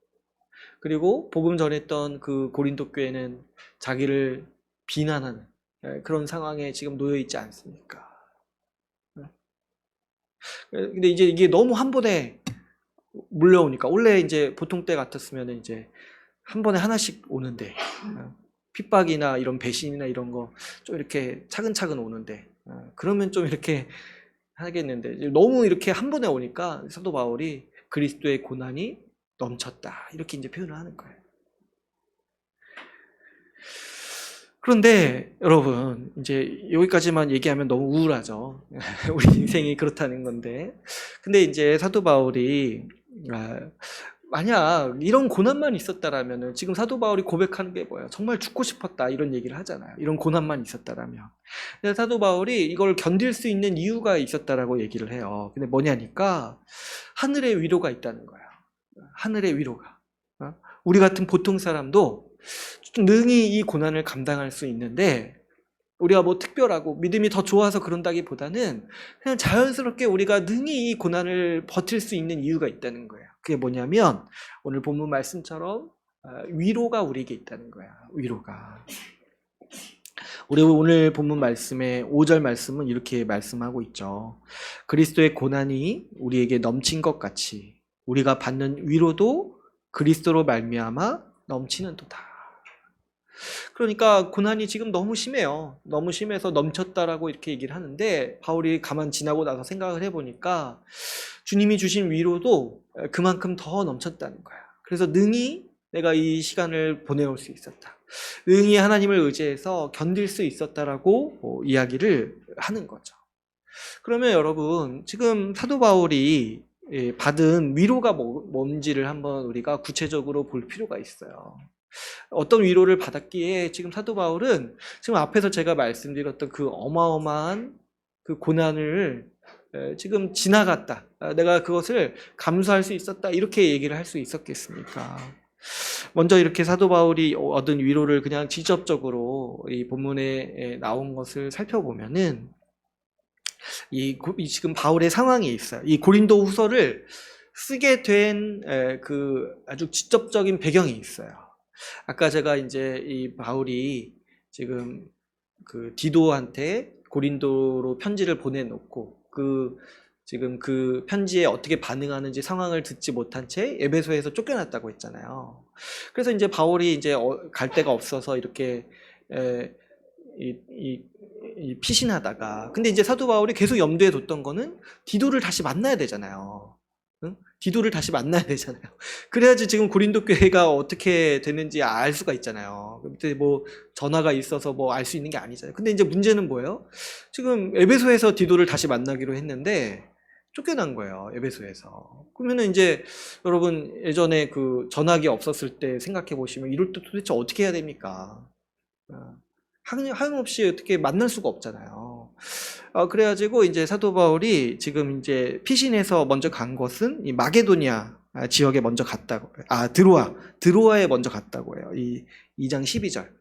S1: 그리고 복음 전했던 그 고린도 교회는 자기를 비난하는 그런 상황에 지금 놓여 있지 않습니까? 근데 이제 이게 너무 한 번에 몰려오니까 원래 이제 보통 때 같았으면 이제 한 번에 하나씩 오는데 핍박이나 이런 배신이나 이런 거 좀 이렇게 차근차근 오는데 그러면 좀 이렇게 하겠는데 너무 이렇게 한 번에 오니까 사도 바울이 그리스도의 고난이 넘쳤다 이렇게 이제 표현을 하는 거예요. 그런데 여러분 이제 여기까지만 얘기하면 너무 우울하죠. 우리 인생이 그렇다는 건데. 근데 이제 사도 바울이 만약 이런 고난만 있었다라면 지금 사도 바울이 고백하는 게 뭐예요? 정말 죽고 싶었다 이런 얘기를 하잖아요. 이런 고난만 있었다라면. 근데 사도 바울이 이걸 견딜 수 있는 이유가 있었다라고 얘기를 해요. 근데 뭐냐니까 하늘의 위로가 있다는 거예요. 하늘의 위로가. 우리 같은 보통 사람도 능히 이 고난을 감당할 수 있는데 우리가 뭐 특별하고 믿음이 더 좋아서 그런다기보다는 그냥 자연스럽게 우리가 능히 이 고난을 버틸 수 있는 이유가 있다는 거예요. 그게 뭐냐면 오늘 본문 말씀처럼 위로가 우리에게 있다는 거야. 위로가. 우리 오늘 본문 말씀의 5절 말씀은 이렇게 말씀하고 있죠. 그리스도의 고난이 우리에게 넘친 것 같이 우리가 받는 위로도 그리스도로 말미암아 넘치는도다. 그러니까 고난이 지금 너무 심해요. 너무 심해서 넘쳤다라고 이렇게 얘기를 하는데 바울이 가만 지나고 나서 생각을 해보니까 주님이 주신 위로도 그만큼 더 넘쳤다는 거야. 그래서 능히 내가 이 시간을 보내올 수 있었다. 능히 하나님을 의지해서 견딜 수 있었다라고 이야기를 하는 거죠. 그러면 여러분 지금 사도 바울이 받은 위로가 뭔지를 한번 우리가 구체적으로 볼 필요가 있어요. 어떤 위로를 받았기에 지금 사도 바울은 지금 앞에서 제가 말씀드렸던 그 어마어마한 그 고난을 지금 지나갔다. 내가 그것을 감수할 수 있었다. 이렇게 얘기를 할 수 있었겠습니까? 먼저 이렇게 사도 바울이 얻은 위로를 그냥 직접적으로 이 본문에 나온 것을 살펴보면은 이 지금 바울의 상황이 있어요. 이 고린도 후서를 쓰게 된 그 아주 직접적인 배경이 있어요. 아까 제가 이제 이 바울이 지금 그 디도한테 고린도로 편지를 보내놓고 지금 그 편지에 어떻게 반응하는지 상황을 듣지 못한 채 에베소에서 쫓겨났다고 했잖아요. 그래서 이제 바울이 이제 갈 데가 없어서 이렇게 피신하다가, 근데 이제 사도 바울이 계속 염두에 뒀던 거는 디도를 다시 만나야 되잖아요. 응? 디도를 다시 만나야 되잖아요. 그래야지 지금 고린도 교회가 어떻게 되는지 알 수가 있잖아요. 그때 뭐 전화가 있어서 뭐 알 수 있는 게 아니잖아요. 근데 이제 문제는 뭐예요? 지금 에베소에서 디도를 다시 만나기로 했는데 쫓겨난 거예요, 에베소에서. 그러면은 이제 여러분 예전에 그 전화기 없었을 때 생각해 보시면 이럴 때 도대체 어떻게 해야 됩니까? 하염없이 어떻게 만날 수가 없잖아요. 그래가지고 이제 사도 바울이 지금 이제 피신해서 먼저 간 것은 이 마게도니아 지역에 먼저 갔다고, 드로아에 먼저 갔다고 해요. 이 2장 12절.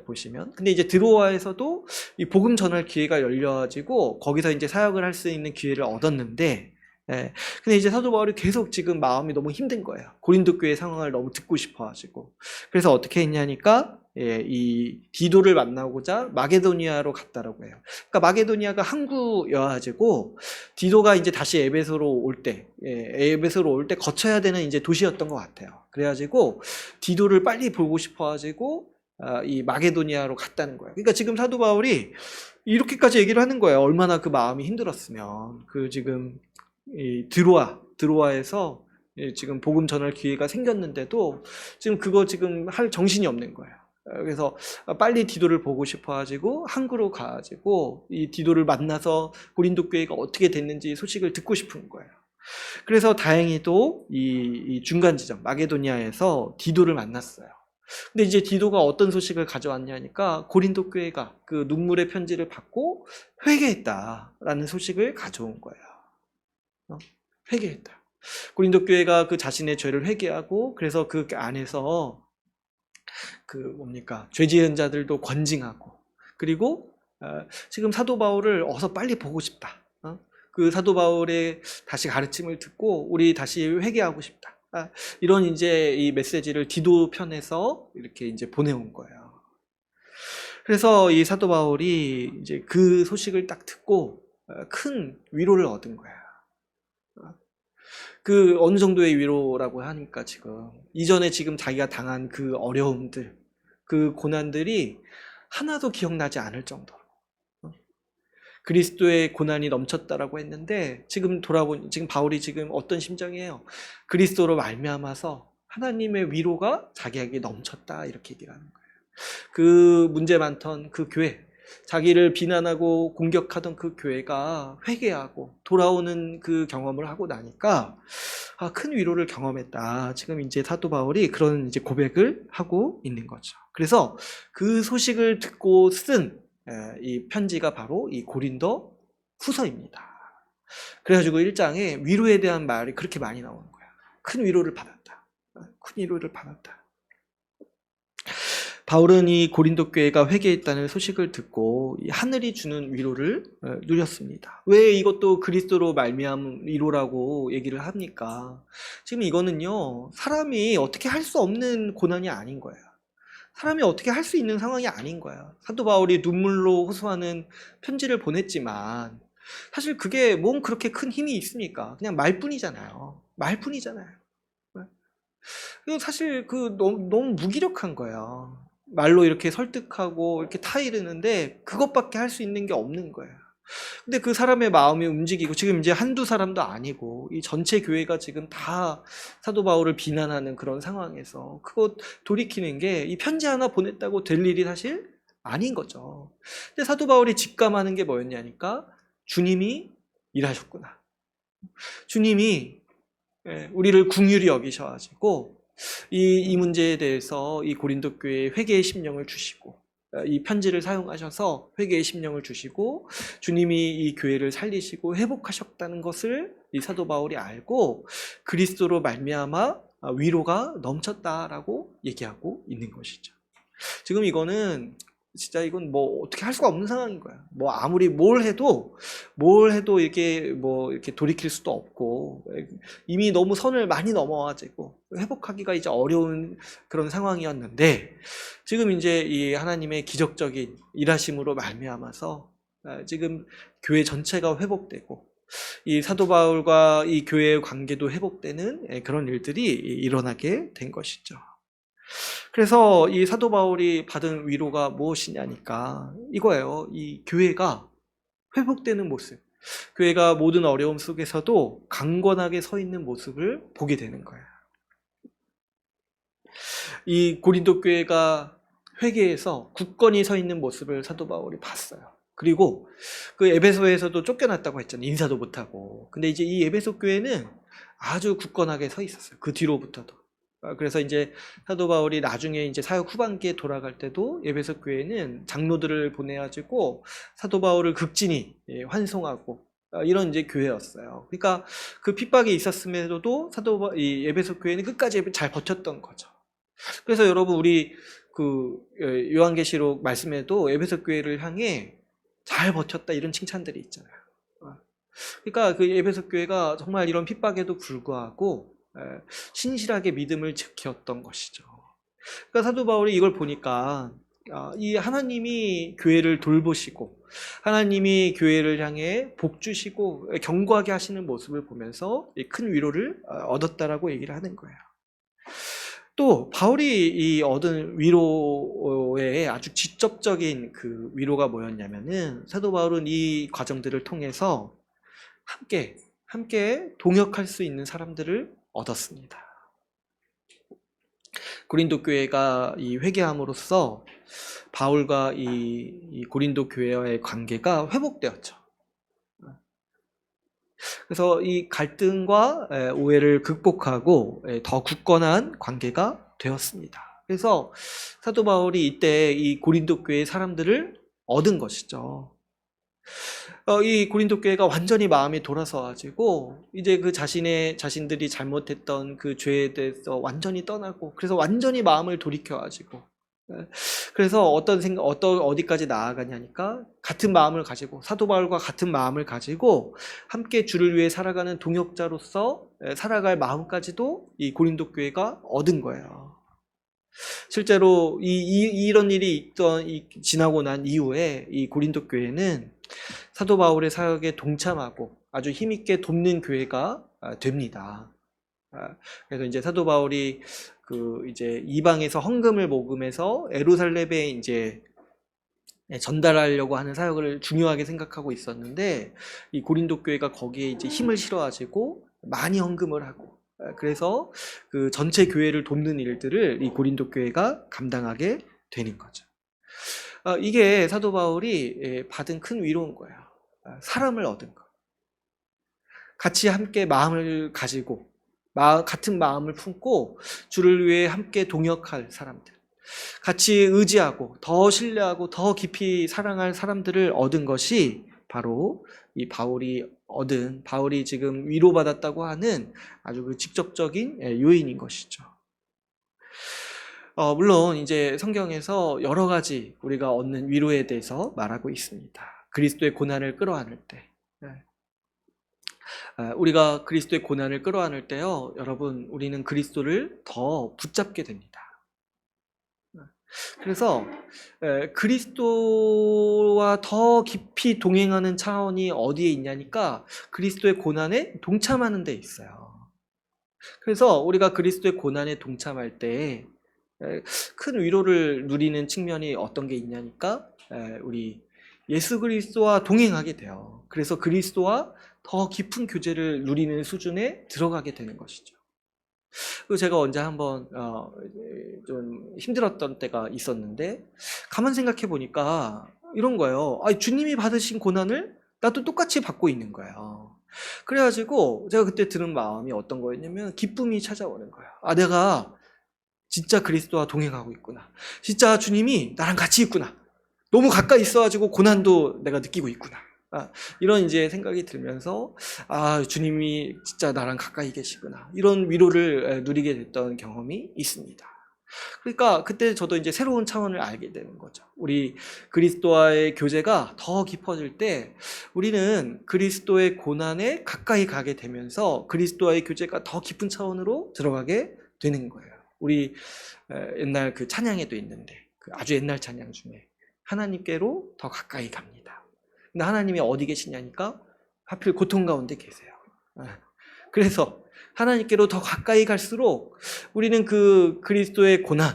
S1: 보시면. 근데 이제 드로아에서도 이 복음 전할 기회가 열려가지고 거기서 이제 사역을 할 수 있는 기회를 얻었는데, 근데 이제 사도 바울이 계속 지금 마음이 너무 힘든 거예요. 고린도 교회 상황을 너무 듣고 싶어가지고. 그래서 어떻게 했냐니까, 이 디도를 만나고자 마게도니아로 갔다라고 해요. 그러니까 마게도니아가 항구여가지고 디도가 이제 다시 에베소로 올 때 거쳐야 되는 이제 도시였던 것 같아요. 그래가지고 디도를 빨리 보고 싶어가지고 이 마게도니아로 갔다는 거예요. 그러니까 지금 사도 바울이 이렇게까지 얘기를 하는 거예요. 얼마나 그 마음이 힘들었으면. 그 지금 이 드로아에서 지금 복음 전할 기회가 생겼는데도 지금 그거 지금 할 정신이 없는 거예요. 그래서 빨리 디도를 보고 싶어가지고 항구로 가가지고 이 디도를 만나서 고린도 교회가 어떻게 됐는지 소식을 듣고 싶은 거예요. 그래서 다행히도 이 중간 지점 마게도니아에서 디도를 만났어요. 근데 이제 디도가 어떤 소식을 가져왔냐니까 고린도 교회가 그 눈물의 편지를 받고 회개했다라는 소식을 가져온 거예요. 회개했다. 고린도 교회가 그 자신의 죄를 회개하고 그래서 그 안에서 죄 지은 자들도 권징하고, 그리고 지금 사도 바울을 어서 빨리 보고 싶다. 그 사도 바울의 다시 가르침을 듣고 우리 다시 회개하고 싶다. 이런 이제 이 메시지를 디도 편에서 이렇게 이제 보내온 거예요. 그래서 이 사도 바울이 이제 그 소식을 딱 듣고 큰 위로를 얻은 거예요. 그 어느 정도의 위로라고 하니까 지금 이전에 지금 자기가 당한 그 어려움들, 그 고난들이 하나도 기억나지 않을 정도로 그리스도의 고난이 넘쳤다라고 했는데 지금 지금 바울이 지금 어떤 심정이에요? 그리스도로 말미암아서 하나님의 위로가 자기에게 넘쳤다, 이렇게 얘기를 하는 거예요. 그 문제 많던 그 교회, 자기를 비난하고 공격하던 그 교회가 회개하고 돌아오는 그 경험을 하고 나니까 큰 위로를 경험했다. 지금 이제 사도 바울이 그런 이제 고백을 하고 있는 거죠. 그래서 그 소식을 듣고 쓴 이 편지가 바로 이 고린도 후서입니다. 그래가지고 1장에 위로에 대한 말이 그렇게 많이 나오는 거야. 큰 위로를 받았다. 큰 위로를 받았다. 바울은 이 고린도 교회가 회개했다는 소식을 듣고 이 하늘이 주는 위로를 누렸습니다. 왜 이것도 그리스도로 말미암은 위로라고 얘기를 합니까? 지금 이거는요, 사람이 어떻게 할 수 없는 고난이 아닌 거예요. 사람이 어떻게 할 수 있는 상황이 아닌 거예요. 사도 바울이 눈물로 호소하는 편지를 보냈지만 사실 그게 뭔 그렇게 큰 힘이 있습니까? 그냥 말뿐이잖아요. 말뿐이잖아요. 사실 너무 무기력한 거예요. 말로 이렇게 설득하고 이렇게 타이르는데 그것밖에 할 수 있는 게 없는 거예요. 근데 그 사람의 마음이 움직이고, 지금 이제 한두 사람도 아니고 이 전체 교회가 지금 다 사도 바울을 비난하는 그런 상황에서 그거 돌이키는 게 이 편지 하나 보냈다고 될 일이 사실 아닌 거죠. 근데 사도 바울이 직감하는 게 뭐였냐니까, 주님이 일하셨구나. 주님이 우리를 긍휼히 여기셔가지고 이 문제에 대해서 이 고린도 교회에 회개의 심령을 주시고, 이 편지를 사용하셔서 회개의 심령을 주시고 주님이 이 교회를 살리시고 회복하셨다는 것을 이 사도 바울이 알고 그리스도로 말미암아 위로가 넘쳤다라고 얘기하고 있는 것이죠. 지금 이거는 진짜 이건 뭐 어떻게 할 수가 없는 상황인 거야. 뭐 아무리 뭘 해도 이게 뭐 이렇게 돌이킬 수도 없고 이미 너무 선을 많이 넘어가지고 회복하기가 이제 어려운 그런 상황이었는데 지금 이제 이 하나님의 기적적인 일하심으로 말미암아서 지금 교회 전체가 회복되고 이 사도 바울과 이 교회의 관계도 회복되는 그런 일들이 일어나게 된 것이죠. 그래서 이 사도 바울이 받은 위로가 무엇이냐니까 이거예요. 이 교회가 회복되는 모습, 교회가 모든 어려움 속에서도 강건하게 서 있는 모습을 보게 되는 거예요. 이 고린도 교회가 회개해서 굳건히 서 있는 모습을 사도 바울이 봤어요. 그리고 그 에베소에서도 쫓겨났다고 했잖아요. 인사도 못하고. 근데 이제 이 에베소 교회는 아주 굳건하게 서 있었어요. 그 뒤로부터도. 그래서 이제 사도 바울이 나중에 이제 사역 후반기에 돌아갈 때도 에베소 교회는 장로들을 보내가지고 사도 바울을 극진히 환송하고 이런 이제 교회였어요. 그러니까 그 핍박이 있었음에도 이 에베소 교회는 끝까지 잘 버텼던 거죠. 그래서 여러분 우리 그 요한계시록 말씀에도 에베소 교회를 향해 잘 버텼다 이런 칭찬들이 있잖아요. 그러니까 그 에베소 교회가 정말 이런 핍박에도 불구하고 신실하게 믿음을 지켰던 것이죠. 그러니까 사도 바울이 이걸 보니까 이 하나님이 교회를 돌보시고 하나님이 교회를 향해 복 주시고 견고하게 하시는 모습을 보면서 큰 위로를 얻었다라고 얘기를 하는 거예요. 또 바울이 이 얻은 위로의 아주 직접적인 그 위로가 뭐였냐면은 사도 바울은 이 과정들을 통해서 함께 동역할 수 있는 사람들을 얻었습니다. 고린도 교회가 이 회개함으로써 바울과 이 고린도 교회와의 관계가 회복되었죠. 그래서 이 갈등과 오해를 극복하고 더 굳건한 관계가 되었습니다. 그래서 사도 바울이 이때 이 고린도 교회 사람들을 얻은 것이죠. 이 고린도 교회가 완전히 마음이 돌아서가지고 이제 그 자신들이 잘못했던 그 죄에 대해서 완전히 떠나고 그래서 완전히 마음을 돌이켜가지고 그래서 어디까지 나아가냐니까 같은 마음을 가지고 사도 바울과 같은 마음을 가지고 함께 주를 위해 살아가는 동역자로서 살아갈 마음까지도 이 고린도 교회가 얻은 거예요. 실제로 이런 일이 지나고 난 이후에 이 고린도 교회는 사도 바울의 사역에 동참하고 아주 힘있게 돕는 교회가 됩니다. 그래서 이제 사도 바울이 이제 이방에서 헌금을 모금해서 예루살렘에 이제 전달하려고 하는 사역을 중요하게 생각하고 있었는데 이 고린도 교회가 거기에 이제 힘을 실어가지고 많이 헌금을 하고 그래서 그 전체 교회를 돕는 일들을 이 고린도 교회가 감당하게 되는 거죠. 이게 사도 바울이 받은 큰 위로인 거예요. 사람을 얻은 거. 같이 함께 마음을 가지고 같은 마음을 품고 주를 위해 함께 동역할 사람들. 같이 의지하고 더 신뢰하고 더 깊이 사랑할 사람들을 얻은 것이 바로 이 바울이 지금 위로받았다고 하는 아주 그 직접적인 요인인 것이죠. 물론 이제 성경에서 여러 가지 우리가 얻는 위로에 대해서 말하고 있습니다. 그리스도의 고난을 끌어안을 때. 우리가 그리스도의 고난을 끌어안을 때요, 여러분, 우리는 그리스도를 더 붙잡게 됩니다. 그래서 그리스도와 더 깊이 동행하는 차원이 어디에 있냐니까 그리스도의 고난에 동참하는 데 있어요. 그래서 우리가 그리스도의 고난에 동참할 때 큰 위로를 누리는 측면이 어떤 게 있냐니까 우리 예수 그리스도와 동행하게 돼요. 그래서 그리스도와 더 깊은 교제를 누리는 수준에 들어가게 되는 것이죠. 그리고 제가 언제 한번 좀 힘들었던 때가 있었는데 가만 생각해 보니까 이런 거예요. 주님이 받으신 고난을 나도 똑같이 받고 있는 거예요. 그래가지고 제가 그때 들은 마음이 어떤 거였냐면 기쁨이 찾아오는 거예요. 내가 진짜 그리스도와 동행하고 있구나. 진짜 주님이 나랑 같이 있구나. 너무 가까이 있어가지고 고난도 내가 느끼고 있구나. 이런 이제 생각이 들면서 주님이 진짜 나랑 가까이 계시구나, 이런 위로를 누리게 됐던 경험이 있습니다. 그러니까 그때 저도 이제 새로운 차원을 알게 되는 거죠. 우리 그리스도와의 교제가 더 깊어질 때 우리는 그리스도의 고난에 가까이 가게 되면서 그리스도와의 교제가 더 깊은 차원으로 들어가게 되는 거예요. 우리 옛날 그 찬양에도 있는데, 그 아주 옛날 찬양 중에 하나님께로 더 가까이 갑니다. 근데 하나님이 어디 계시냐니까 하필 고통 가운데 계세요. 그래서 하나님께로 더 가까이 갈수록 우리는 그 그리스도의 고난,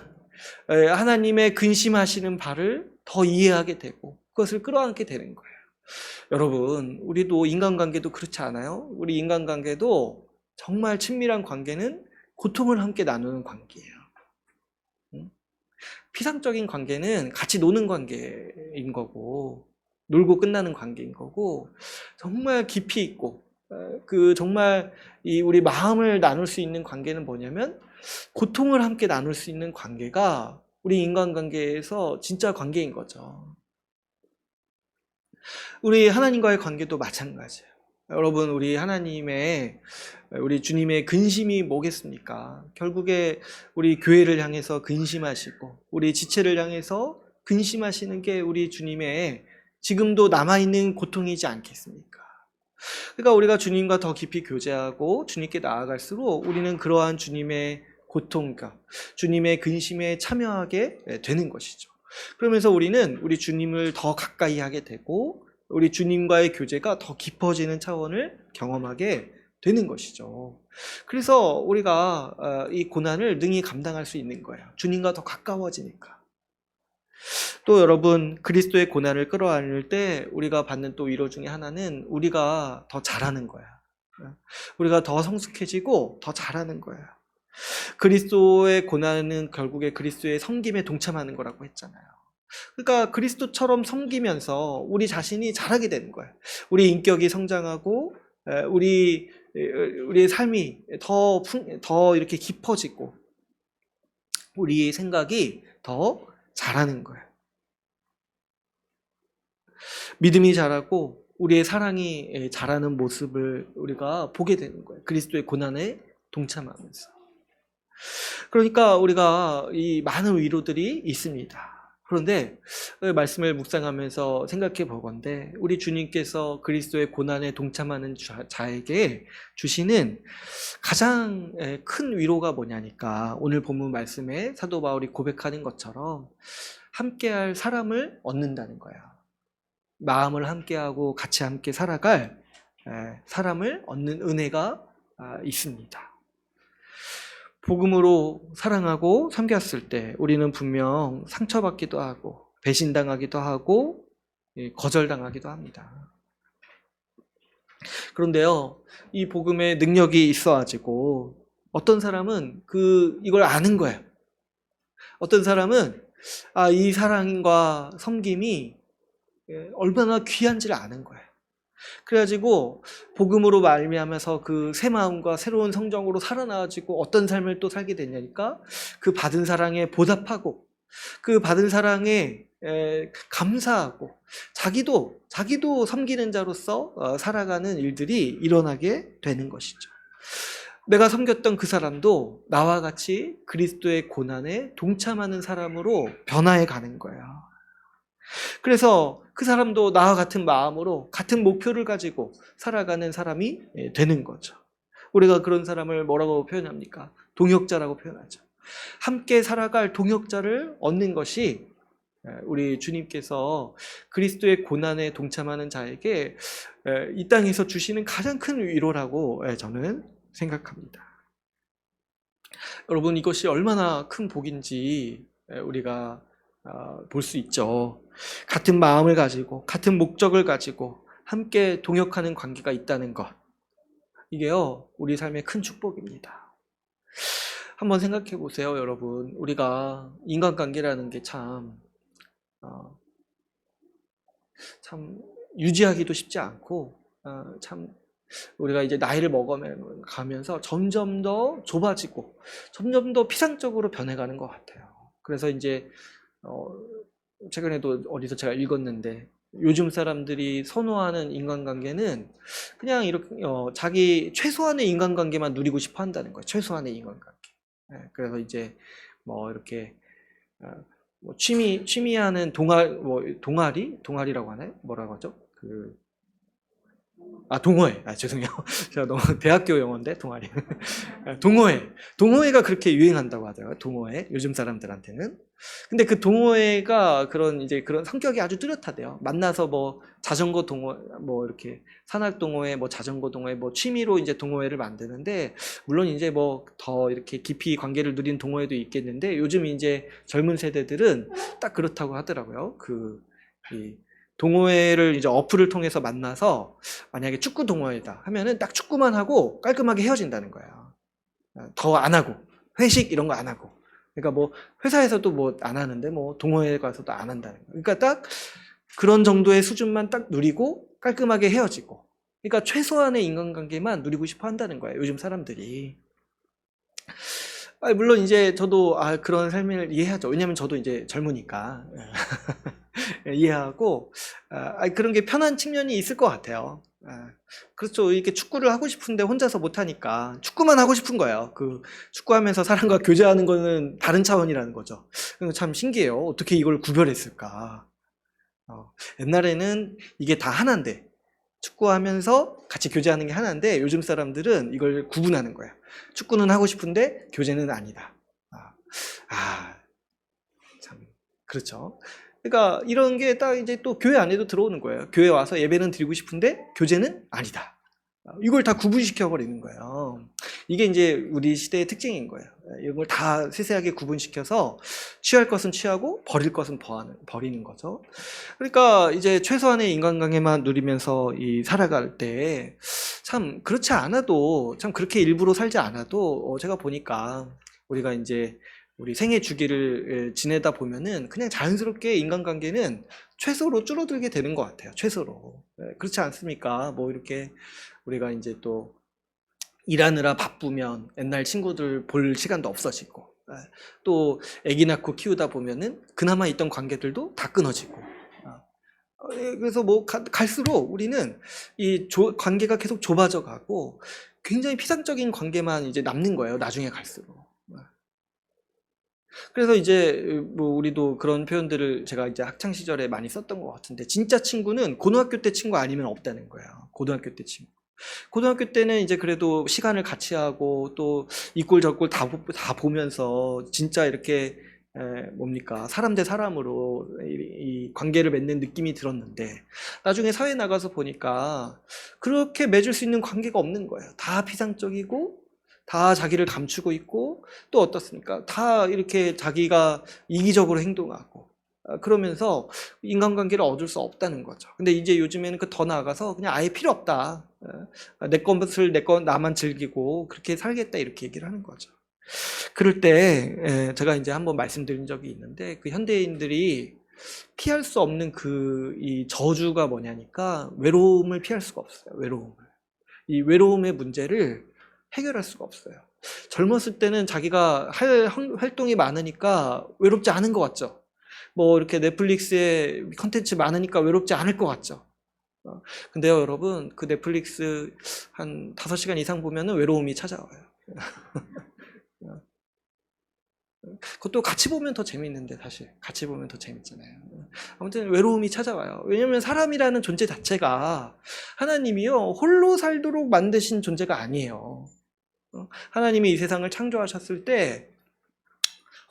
S1: 하나님의 근심하시는 바를 더 이해하게 되고 그것을 끌어안게 되는 거예요. 여러분, 우리도 인간관계도 그렇지 않아요? 우리 인간관계도 정말 친밀한 관계는 고통을 함께 나누는 관계예요. 피상적인 관계는 같이 노는 관계인 거고, 놀고 끝나는 관계인 거고, 정말 깊이 있고, 정말 우리 마음을 나눌 수 있는 관계는 뭐냐면 고통을 함께 나눌 수 있는 관계가 우리 인간관계에서 진짜 관계인 거죠. 우리 하나님과의 관계도 마찬가지예요. 여러분, 우리 주님의 근심이 뭐겠습니까? 결국에 우리 교회를 향해서 근심하시고 우리 지체를 향해서 근심하시는 게 우리 주님의 지금도 남아있는 고통이지 않겠습니까? 그러니까 우리가 주님과 더 깊이 교제하고 주님께 나아갈수록 우리는 그러한 주님의 고통과 주님의 근심에 참여하게 되는 것이죠. 그러면서 우리는 우리 주님을 더 가까이 하게 되고 우리 주님과의 교제가 더 깊어지는 차원을 경험하게 되는 것이죠. 그래서 우리가 이 고난을 능히 감당할 수 있는 거예요. 주님과 더 가까워지니까. 또 여러분, 그리스도의 고난을 끌어안을 때 우리가 받는 또 위로 중에 하나는 우리가 더 잘하는 거야. 우리가 더 성숙해지고 더 잘하는 거야. 그리스도의 고난은 결국에 그리스도의 섬김에 동참하는 거라고 했잖아요. 그러니까 그리스도처럼 섬기면서 우리 자신이 잘하게 되는 거예요. 우리 인격이 성장하고 우리의 삶이 더 이렇게 깊어지고 우리의 생각이 더 잘하는 거예요. 믿음이 자라고 우리의 사랑이 자라는 모습을 우리가 보게 되는 거예요. 그리스도의 고난에 동참하면서. 그러니까 우리가 이 많은 위로들이 있습니다. 그런데 말씀을 묵상하면서 생각해 보건대 우리 주님께서 그리스도의 고난에 동참하는 자에게 주시는 가장 큰 위로가 뭐냐니까, 오늘 본문 말씀에 사도 바울이 고백하는 것처럼 함께할 사람을 얻는다는 거야. 마음을 함께하고 같이 함께 살아갈 사람을 얻는 은혜가 있습니다. 복음으로 사랑하고 섬겼을 때 우리는 분명 상처받기도 하고 배신당하기도 하고 거절당하기도 합니다. 그런데요, 이 복음의 능력이 있어가지고 어떤 사람은 이걸 아는 거예요. 어떤 사람은 이 사랑과 섬김이 얼마나 귀한지를 아는 거예요. 그래가지고 복음으로 말미암아서 그 새 마음과 새로운 성정으로 살아나가지고 어떤 삶을 또 살게 되냐니까, 그 받은 사랑에 보답하고 그 받은 사랑에 감사하고 자기도 섬기는 자로서 살아가는 일들이 일어나게 되는 것이죠. 내가 섬겼던 그 사람도 나와 같이 그리스도의 고난에 동참하는 사람으로 변화해 가는 거예요. 그래서 그 사람도 나와 같은 마음으로 같은 목표를 가지고 살아가는 사람이 되는 거죠. 우리가 그런 사람을 뭐라고 표현합니까? 동역자라고 표현하죠. 함께 살아갈 동역자를 얻는 것이 우리 주님께서 그리스도의 고난에 동참하는 자에게 이 땅에서 주시는 가장 큰 위로라고 저는 생각합니다. 여러분, 이것이 얼마나 큰 복인지 우리가 볼 수 있죠. 같은 마음을 가지고 같은 목적을 가지고 함께 동역하는 관계가 있다는 것, 이게요 우리 삶의 큰 축복입니다. 한번 생각해 보세요, 여러분. 우리가 인간관계라는 게 참 유지하기도 쉽지 않고 참 우리가 이제 나이를 먹어가면서 점점 더 좁아지고 점점 더 피상적으로 변해가는 것 같아요. 그래서 이제 최근에도 어디서 제가 읽었는데 요즘 사람들이 선호하는 인간관계는 그냥 이렇게 자기 최소한의 인간관계만 누리고 싶어 한다는 거예요. 최소한의 인간관계. 그래서 이제 뭐 이렇게 뭐 취미하는 동아리라고 하나요? 뭐라고 하죠? 동호회. 죄송해요. 제가 너무 대학교 용어인데, 동아리. 동호회가 그렇게 유행한다고 하더라고요. 동호회. 요즘 사람들한테는. 근데 그 동호회가 그런 성격이 아주 뚜렷하대요. 만나서 뭐 자전거 동호회, 뭐 이렇게 산악 동호회, 뭐 자전거 동호회, 뭐 취미로 이제 동호회를 만드는데, 물론 이제 뭐 더 이렇게 깊이 관계를 누린 동호회도 있겠는데, 요즘 이제 젊은 세대들은 딱 그렇다고 하더라고요. 이 동호회를 이제 어플을 통해서 만나서 만약에 축구 동호회다 하면은 딱 축구만 하고 깔끔하게 헤어진다는 거예요. 더 안 하고 회식 이런 거 안 하고. 그러니까 뭐 회사에서도 뭐 안 하는데 뭐 동호회 가서도 안 한다는 거예요. 그러니까 딱 그런 정도의 수준만 딱 누리고 깔끔하게 헤어지고. 그러니까 최소한의 인간관계만 누리고 싶어 한다는 거예요. 요즘 사람들이. 물론 이제 저도 그런 삶을 이해하죠. 왜냐면 저도 이제 젊으니까. 이해하고 그런 게 편한 측면이 있을 것 같아요. 그렇죠. 이렇게 축구를 하고 싶은데 혼자서 못 하니까 축구만 하고 싶은 거예요. 축구하면서 사람과 교제하는 거는 다른 차원이라는 거죠. 참 신기해요. 어떻게 이걸 구별했을까? 옛날에는 이게 다 하나인데 축구하면서 같이 교제하는 게 하나인데 요즘 사람들은 이걸 구분하는 거예요. 축구는 하고 싶은데 교제는 아니다. 참 그렇죠. 그러니까 이런 게 딱 이제 또 교회 안에도 들어오는 거예요. 교회 와서 예배는 드리고 싶은데 교제는 아니다. 이걸 다 구분시켜 버리는 거예요. 이게 이제 우리 시대의 특징인 거예요. 이걸 다 세세하게 구분시켜서 취할 것은 취하고 버릴 것은 버리는 거죠. 그러니까 이제 최소한의 인간관계만 누리면서 살아갈 때 참 그렇지 않아도 참 그렇게 일부러 살지 않아도 제가 보니까 우리가 이제 우리 생애 주기를 지내다 보면은 그냥 자연스럽게 인간관계는 최소로 줄어들게 되는 것 같아요. 최소로. 그렇지 않습니까? 뭐 이렇게 우리가 이제 또 일하느라 바쁘면 옛날 친구들 볼 시간도 없어지고 또 아기 낳고 키우다 보면은 그나마 있던 관계들도 다 끊어지고 그래서 뭐 갈수록 우리는 관계가 계속 좁아져 가고 굉장히 피상적인 관계만 이제 남는 거예요. 나중에 갈수록. 그래서 이제 뭐 우리도 그런 표현들을 제가 이제 학창 시절에 많이 썼던 것 같은데 진짜 친구는 고등학교 때 친구 아니면 없다는 거예요. 고등학교 때 친구. 고등학교 때는 이제 그래도 시간을 같이 하고 또 이 꼴 저 꼴 다 보면서 진짜 이렇게 뭡니까 사람 대 사람으로 이 관계를 맺는 느낌이 들었는데 나중에 사회 나가서 보니까 그렇게 맺을 수 있는 관계가 없는 거예요. 다 피상적이고 다 자기를 감추고 있고 또 어떻습니까? 다 이렇게 자기가 이기적으로 행동하고 그러면서 인간관계를 얻을 수 없다는 거죠. 근데 이제 요즘에는 더 나아가서 그냥 아예 필요 없다. 내 것을 나만 즐기고 그렇게 살겠다 이렇게 얘기를 하는 거죠. 그럴 때 제가 이제 한번 말씀드린 적이 있는데 그 현대인들이 피할 수 없는 이 저주가 뭐냐니까 외로움을 피할 수가 없어요. 외로움을. 이 외로움의 문제를 해결할 수가 없어요. 젊었을 때는 자기가 할 활동이 많으니까 외롭지 않은 것 같죠. 뭐 이렇게 넷플릭스에 컨텐츠 많으니까 외롭지 않을 것 같죠. 근데요 여러분 그 넷플릭스 한 5시간 이상 보면은 외로움이 찾아와요. 그것도 같이 보면 더 재밌는데 사실 같이 보면 더 재밌잖아요. 아무튼 외로움이 찾아와요. 왜냐면 사람이라는 존재 자체가 하나님이요 홀로 살도록 만드신 존재가 아니에요. 하나님이 이 세상을 창조하셨을 때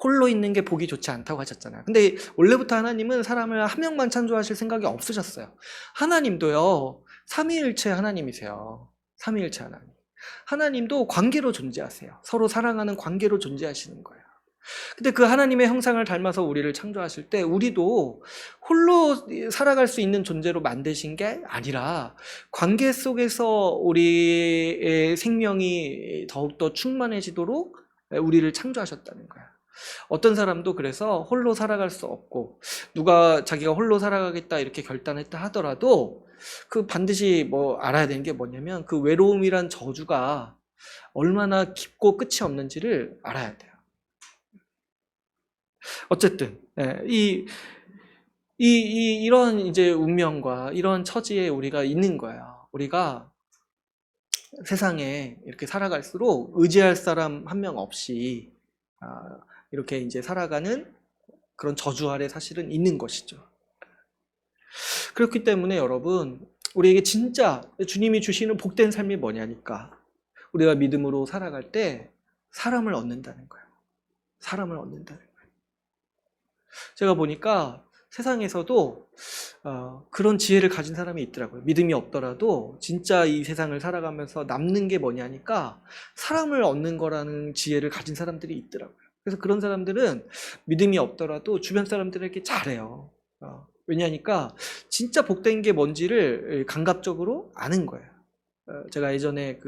S1: 홀로 있는 게 보기 좋지 않다고 하셨잖아요. 근데 원래부터 하나님은 사람을 한 명만 창조하실 생각이 없으셨어요. 하나님도요 삼위일체 하나님이세요. 삼위일체 하나님. 하나님도 관계로 존재하세요. 서로 사랑하는 관계로 존재하시는 거예요. 근데 그 하나님의 형상을 닮아서 우리를 창조하실 때 우리도 홀로 살아갈 수 있는 존재로 만드신 게 아니라 관계 속에서 우리의 생명이 더욱더 충만해지도록 우리를 창조하셨다는 거야. 어떤 사람도 그래서 홀로 살아갈 수 없고 누가 자기가 홀로 살아가겠다 이렇게 결단했다 하더라도 그 반드시 뭐 알아야 되는 게 뭐냐면 그 외로움이란 저주가 얼마나 깊고 끝이 없는지를 알아야 돼요. 어쨌든 이런 이제 운명과 이런 처지에 우리가 있는 거예요. 우리가 세상에 이렇게 살아갈수록 의지할 사람 한 명 없이 이렇게 이제 살아가는 그런 저주 아래 사실은 있는 것이죠. 그렇기 때문에 여러분, 우리에게 진짜 주님이 주시는 복된 삶이 뭐냐니까, 우리가 믿음으로 살아갈 때 사람을 얻는다는 거예요. 사람을 얻는다는 거예요. 제가 보니까 세상에서도 그런 지혜를 가진 사람이 있더라고요. 믿음이 없더라도 진짜 이 세상을 살아가면서 남는 게 뭐냐니까 사람을 얻는 거라는 지혜를 가진 사람들이 있더라고요. 그래서 그런 사람들은 믿음이 없더라도 주변 사람들에게 잘해요. 왜냐니까 진짜 복된 게 뭔지를 감각적으로 아는 거예요. 제가 예전에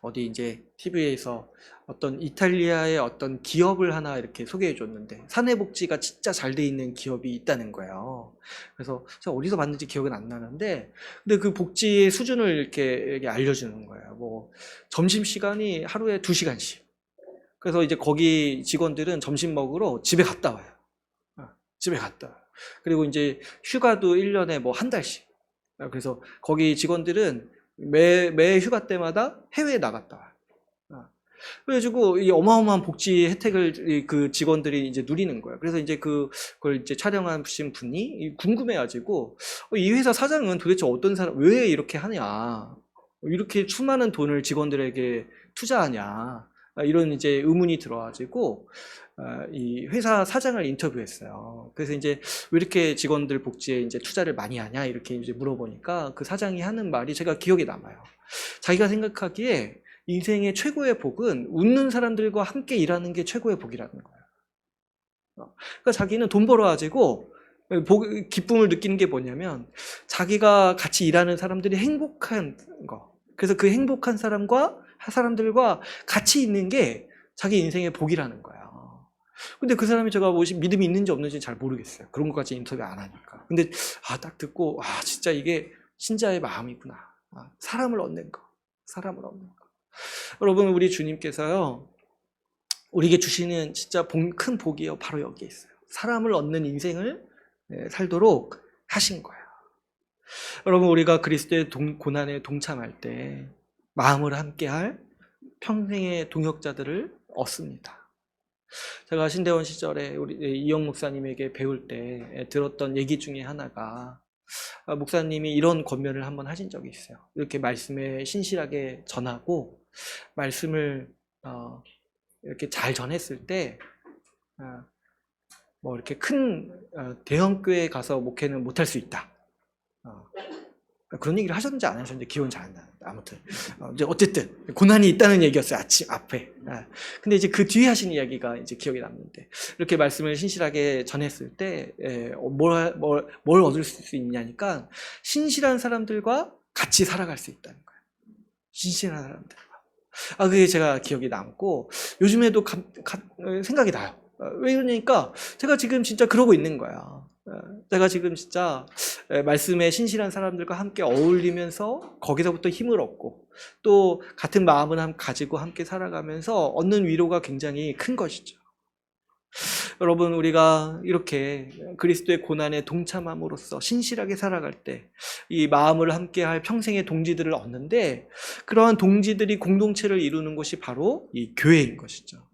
S1: 어디 이제 TV에서 어떤 이탈리아의 어떤 기업을 하나 이렇게 소개해 줬는데, 사내복지가 진짜 잘 돼 있는 기업이 있다는 거예요. 그래서 제가 어디서 봤는지 기억은 안 나는데, 근데 그 복지의 수준을 이렇게 알려주는 거예요. 뭐 점심시간이 하루에 2시간씩. 그래서 이제 거기 직원들은 점심 먹으러 집에 갔다 와요. 집에 갔다 와요. 그리고 이제 휴가도 1년에 뭐 한 달씩. 그래서 거기 직원들은 매 휴가 때마다 해외에 나갔다 와요. 그래가지고 이 어마어마한 복지 혜택을 그 직원들이 이제 누리는 거예요. 그래서 이제 그걸 이제 촬영하신 분이 궁금해가지고, 이 회사 사장은 도대체 어떤 사람, 왜 이렇게 하냐, 이렇게 수많은 돈을 직원들에게 투자하냐, 이런 이제 의문이 들어가지고 이 회사 사장을 인터뷰했어요. 그래서 이제 왜 이렇게 직원들 복지에 이제 투자를 많이 하냐 이렇게 이제 물어보니까 그 사장이 하는 말이 제가 기억에 남아요. 자기가 생각하기에 인생의 최고의 복은 웃는 사람들과 함께 일하는 게 최고의 복이라는 거예요. 그러니까 자기는 돈 벌어가지고 기쁨을 느끼는 게 뭐냐면, 자기가 같이 일하는 사람들이 행복한 거. 그래서 그 행복한 사람들과 같이 있는 게 자기 인생의 복이라는 거야. 근데 그 사람이 제가 믿음이 있는지 없는지 잘 모르겠어요. 그런 것까지 인터뷰 안 하니까. 근데 딱 듣고 진짜 이게 신자의 마음이구나. 사람을 얻는 거. 사람을 얻는 거. 여러분, 우리 주님께서요, 우리에게 주시는 진짜 큰 복이요, 바로 여기에 있어요. 사람을 얻는 인생을 살도록 하신 거예요. 여러분, 우리가 그리스도의 고난에 동참할 때 마음을 함께할 평생의 동역자들을 얻습니다. 제가 신대원 시절에 우리 이영 목사님에게 배울 때 들었던 얘기 중에 하나가, 목사님이 이런 권면을 한번 하신 적이 있어요. 이렇게 말씀에 신실하게 전하고 말씀을 이렇게 잘 전했을 때 뭐 이렇게 큰 대형 교회에 가서 목회는 못할 수 있다. 그런 얘기를 하셨는지 안 하셨는지 기억은 잘 안 나는데, 아무튼 이제 어쨌든 고난이 있다는 얘기였어요, 앞에. 근데 이제 그 뒤에 하신 이야기가 이제 기억이 남는데, 이렇게 말씀을 신실하게 전했을 때 뭘 얻을 수 있냐니까, 신실한 사람들과 같이 살아갈 수 있다는 거예요. 신실한 사람들과. 그게 제가 기억이 남고 요즘에도 생각이 나요. 왜 그러니까 제가 지금 진짜 그러고 있는 거야. 내가 지금 진짜 말씀에 신실한 사람들과 함께 어울리면서 거기서부터 힘을 얻고, 또 같은 마음을 가지고 함께 살아가면서 얻는 위로가 굉장히 큰 것이죠. 여러분, 우리가 이렇게 그리스도의 고난에 동참함으로써 신실하게 살아갈 때 이 마음을 함께할 평생의 동지들을 얻는데, 그러한 동지들이 공동체를 이루는 것이 바로 이 교회인 것이죠.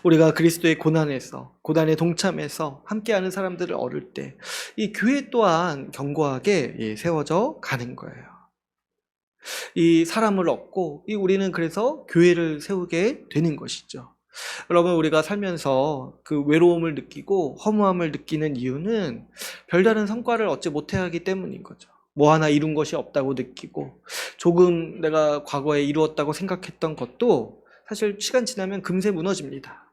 S1: 우리가 그리스도의 고난에 동참해서 함께하는 사람들을 얻을 때 이 교회 또한 견고하게 세워져 가는 거예요. 이 사람을 얻고 우리는 그래서 교회를 세우게 되는 것이죠. 여러분, 우리가 살면서 그 외로움을 느끼고 허무함을 느끼는 이유는 별다른 성과를 얻지 못하기 때문인 거죠. 뭐 하나 이룬 것이 없다고 느끼고, 조금 내가 과거에 이루었다고 생각했던 것도 사실 시간 지나면 금세 무너집니다.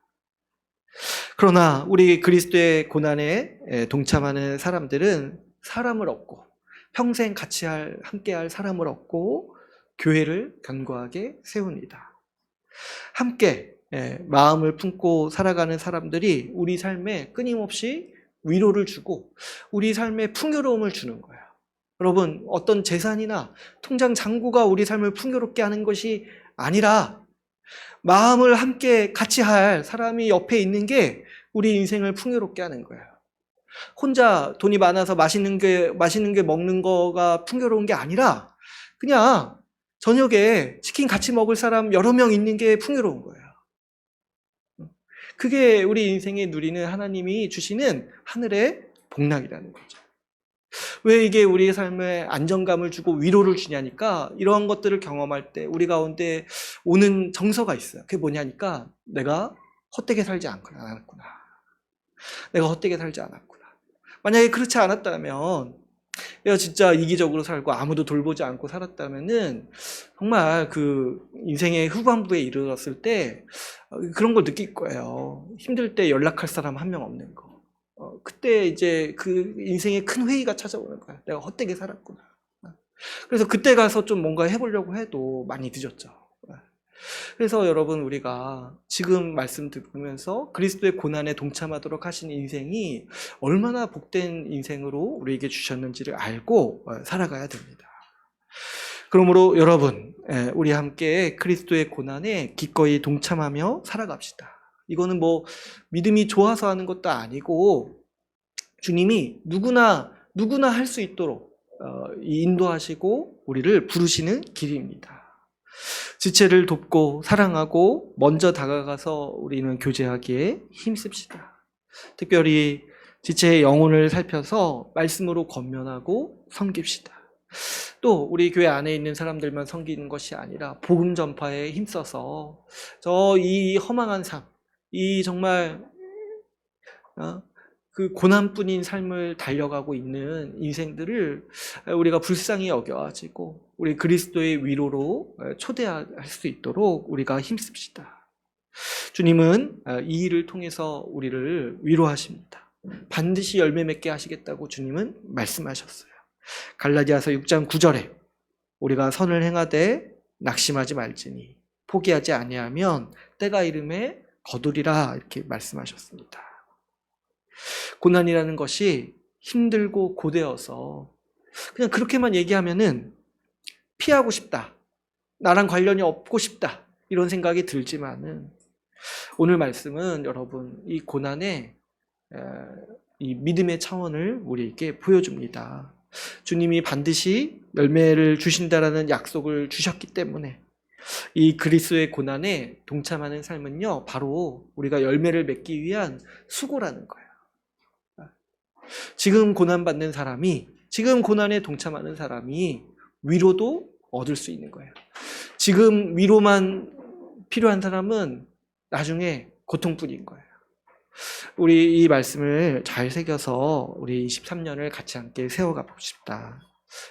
S1: 그러나 우리 그리스도의 고난에 동참하는 사람들은 사람을 얻고, 평생 같이 함께할 사람을 얻고 교회를 견고하게 세웁니다. 함께 마음을 품고 살아가는 사람들이 우리 삶에 끊임없이 위로를 주고 우리 삶에 풍요로움을 주는 거예요. 여러분, 어떤 재산이나 통장 잔고가 우리 삶을 풍요롭게 하는 것이 아니라 마음을 함께 같이 할 사람이 옆에 있는 게 우리 인생을 풍요롭게 하는 거예요. 혼자 돈이 많아서 맛있는 게 먹는 거가 풍요로운 게 아니라 그냥 저녁에 치킨 같이 먹을 사람 여러 명 있는 게 풍요로운 거예요. 그게 우리 인생에 누리는 하나님이 주시는 하늘의 복락이라는 거죠. 왜 이게 우리의 삶에 안정감을 주고 위로를 주냐니까 이러한 것들을 경험할 때 우리 가운데 오는 정서가 있어요. 그게 뭐냐니까 내가 헛되게 살지 않았구나. 내가 헛되게 살지 않았구나. 만약에 그렇지 않았다면 내가 진짜 이기적으로 살고 아무도 돌보지 않고 살았다면은 정말 그 인생의 후반부에 이르렀을 때 그런 걸 느낄 거예요. 힘들 때 연락할 사람 한 명 없는 거. 그때 이제 그 인생의 큰 회의가 찾아오는 거야. 내가 헛되게 살았구나. 그래서 그때 가서 좀 뭔가 해보려고 해도 많이 늦었죠. 그래서 여러분 우리가 지금 말씀 들으면서 그리스도의 고난에 동참하도록 하신 인생이 얼마나 복된 인생으로 우리에게 주셨는지를 알고 살아가야 됩니다. 그러므로 여러분 우리 함께 그리스도의 고난에 기꺼이 동참하며 살아갑시다. 이거는 뭐 믿음이 좋아서 하는 것도 아니고 주님이 누구나 할 수 있도록 인도하시고 우리를 부르시는 길입니다. 지체를 돕고 사랑하고 먼저 다가가서 우리는 교제하기에 힘씁시다. 특별히 지체의 영혼을 살펴서 말씀으로 권면하고 섬깁시다. 또 우리 교회 안에 있는 사람들만 섬기는 것이 아니라 복음 전파에 힘써서 이 허망한 삶, 이 정말 그 고난뿐인 삶을 달려가고 있는 인생들을 우리가 불쌍히 여겨가지고 우리 그리스도의 위로로 초대할 수 있도록 우리가 힘씁시다. 주님은 이 일을 통해서 우리를 위로하십니다. 반드시 열매 맺게 하시겠다고 주님은 말씀하셨어요. 갈라디아서 6장 9절에 우리가 선을 행하되 낙심하지 말지니 포기하지 아니하면 때가 이름에 거두리라 이렇게 말씀하셨습니다. 고난이라는 것이 힘들고 고되어서 그냥 그렇게만 얘기하면은 피하고 싶다, 나랑 관련이 없고 싶다 이런 생각이 들지만은 오늘 말씀은 여러분 이 고난의 이 믿음의 차원을 우리에게 보여줍니다. 주님이 반드시 열매를 주신다라는 약속을 주셨기 때문에 이 그리스도의 고난에 동참하는 삶은요 바로 우리가 열매를 맺기 위한 수고라는 거예요. 지금 고난받는 사람이, 지금 고난에 동참하는 사람이 위로도 얻을 수 있는 거예요. 지금 위로만 필요한 사람은 나중에 고통뿐인 거예요. 우리 이 말씀을 잘 새겨서 우리 23년을 같이 함께 세워가 봅시다.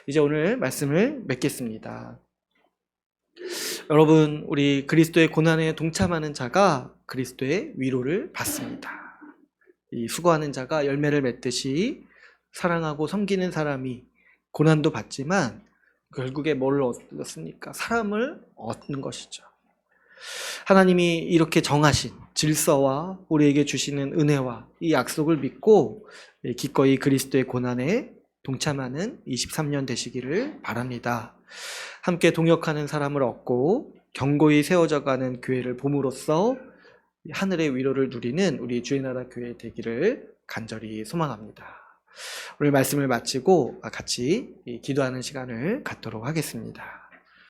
S1: 이제 오늘 말씀을 맺겠습니다. 여러분, 우리 그리스도의 고난에 동참하는 자가 그리스도의 위로를 받습니다. 이 수고하는 자가 열매를 맺듯이 사랑하고 섬기는 사람이 고난도 받지만 결국에 뭘 얻었습니까? 사람을 얻는 것이죠. 하나님이 이렇게 정하신 질서와 우리에게 주시는 은혜와 이 약속을 믿고 기꺼이 그리스도의 고난에 동참하는 23년 되시기를 바랍니다. 함께 동역하는 사람을 얻고 견고히 세워져가는 교회를 봄으로써 하늘의 위로를 누리는 우리 주의 나라 교회 되기를 간절히 소망합니다. 오늘 말씀을 마치고 같이 기도하는 시간을 갖도록 하겠습니다.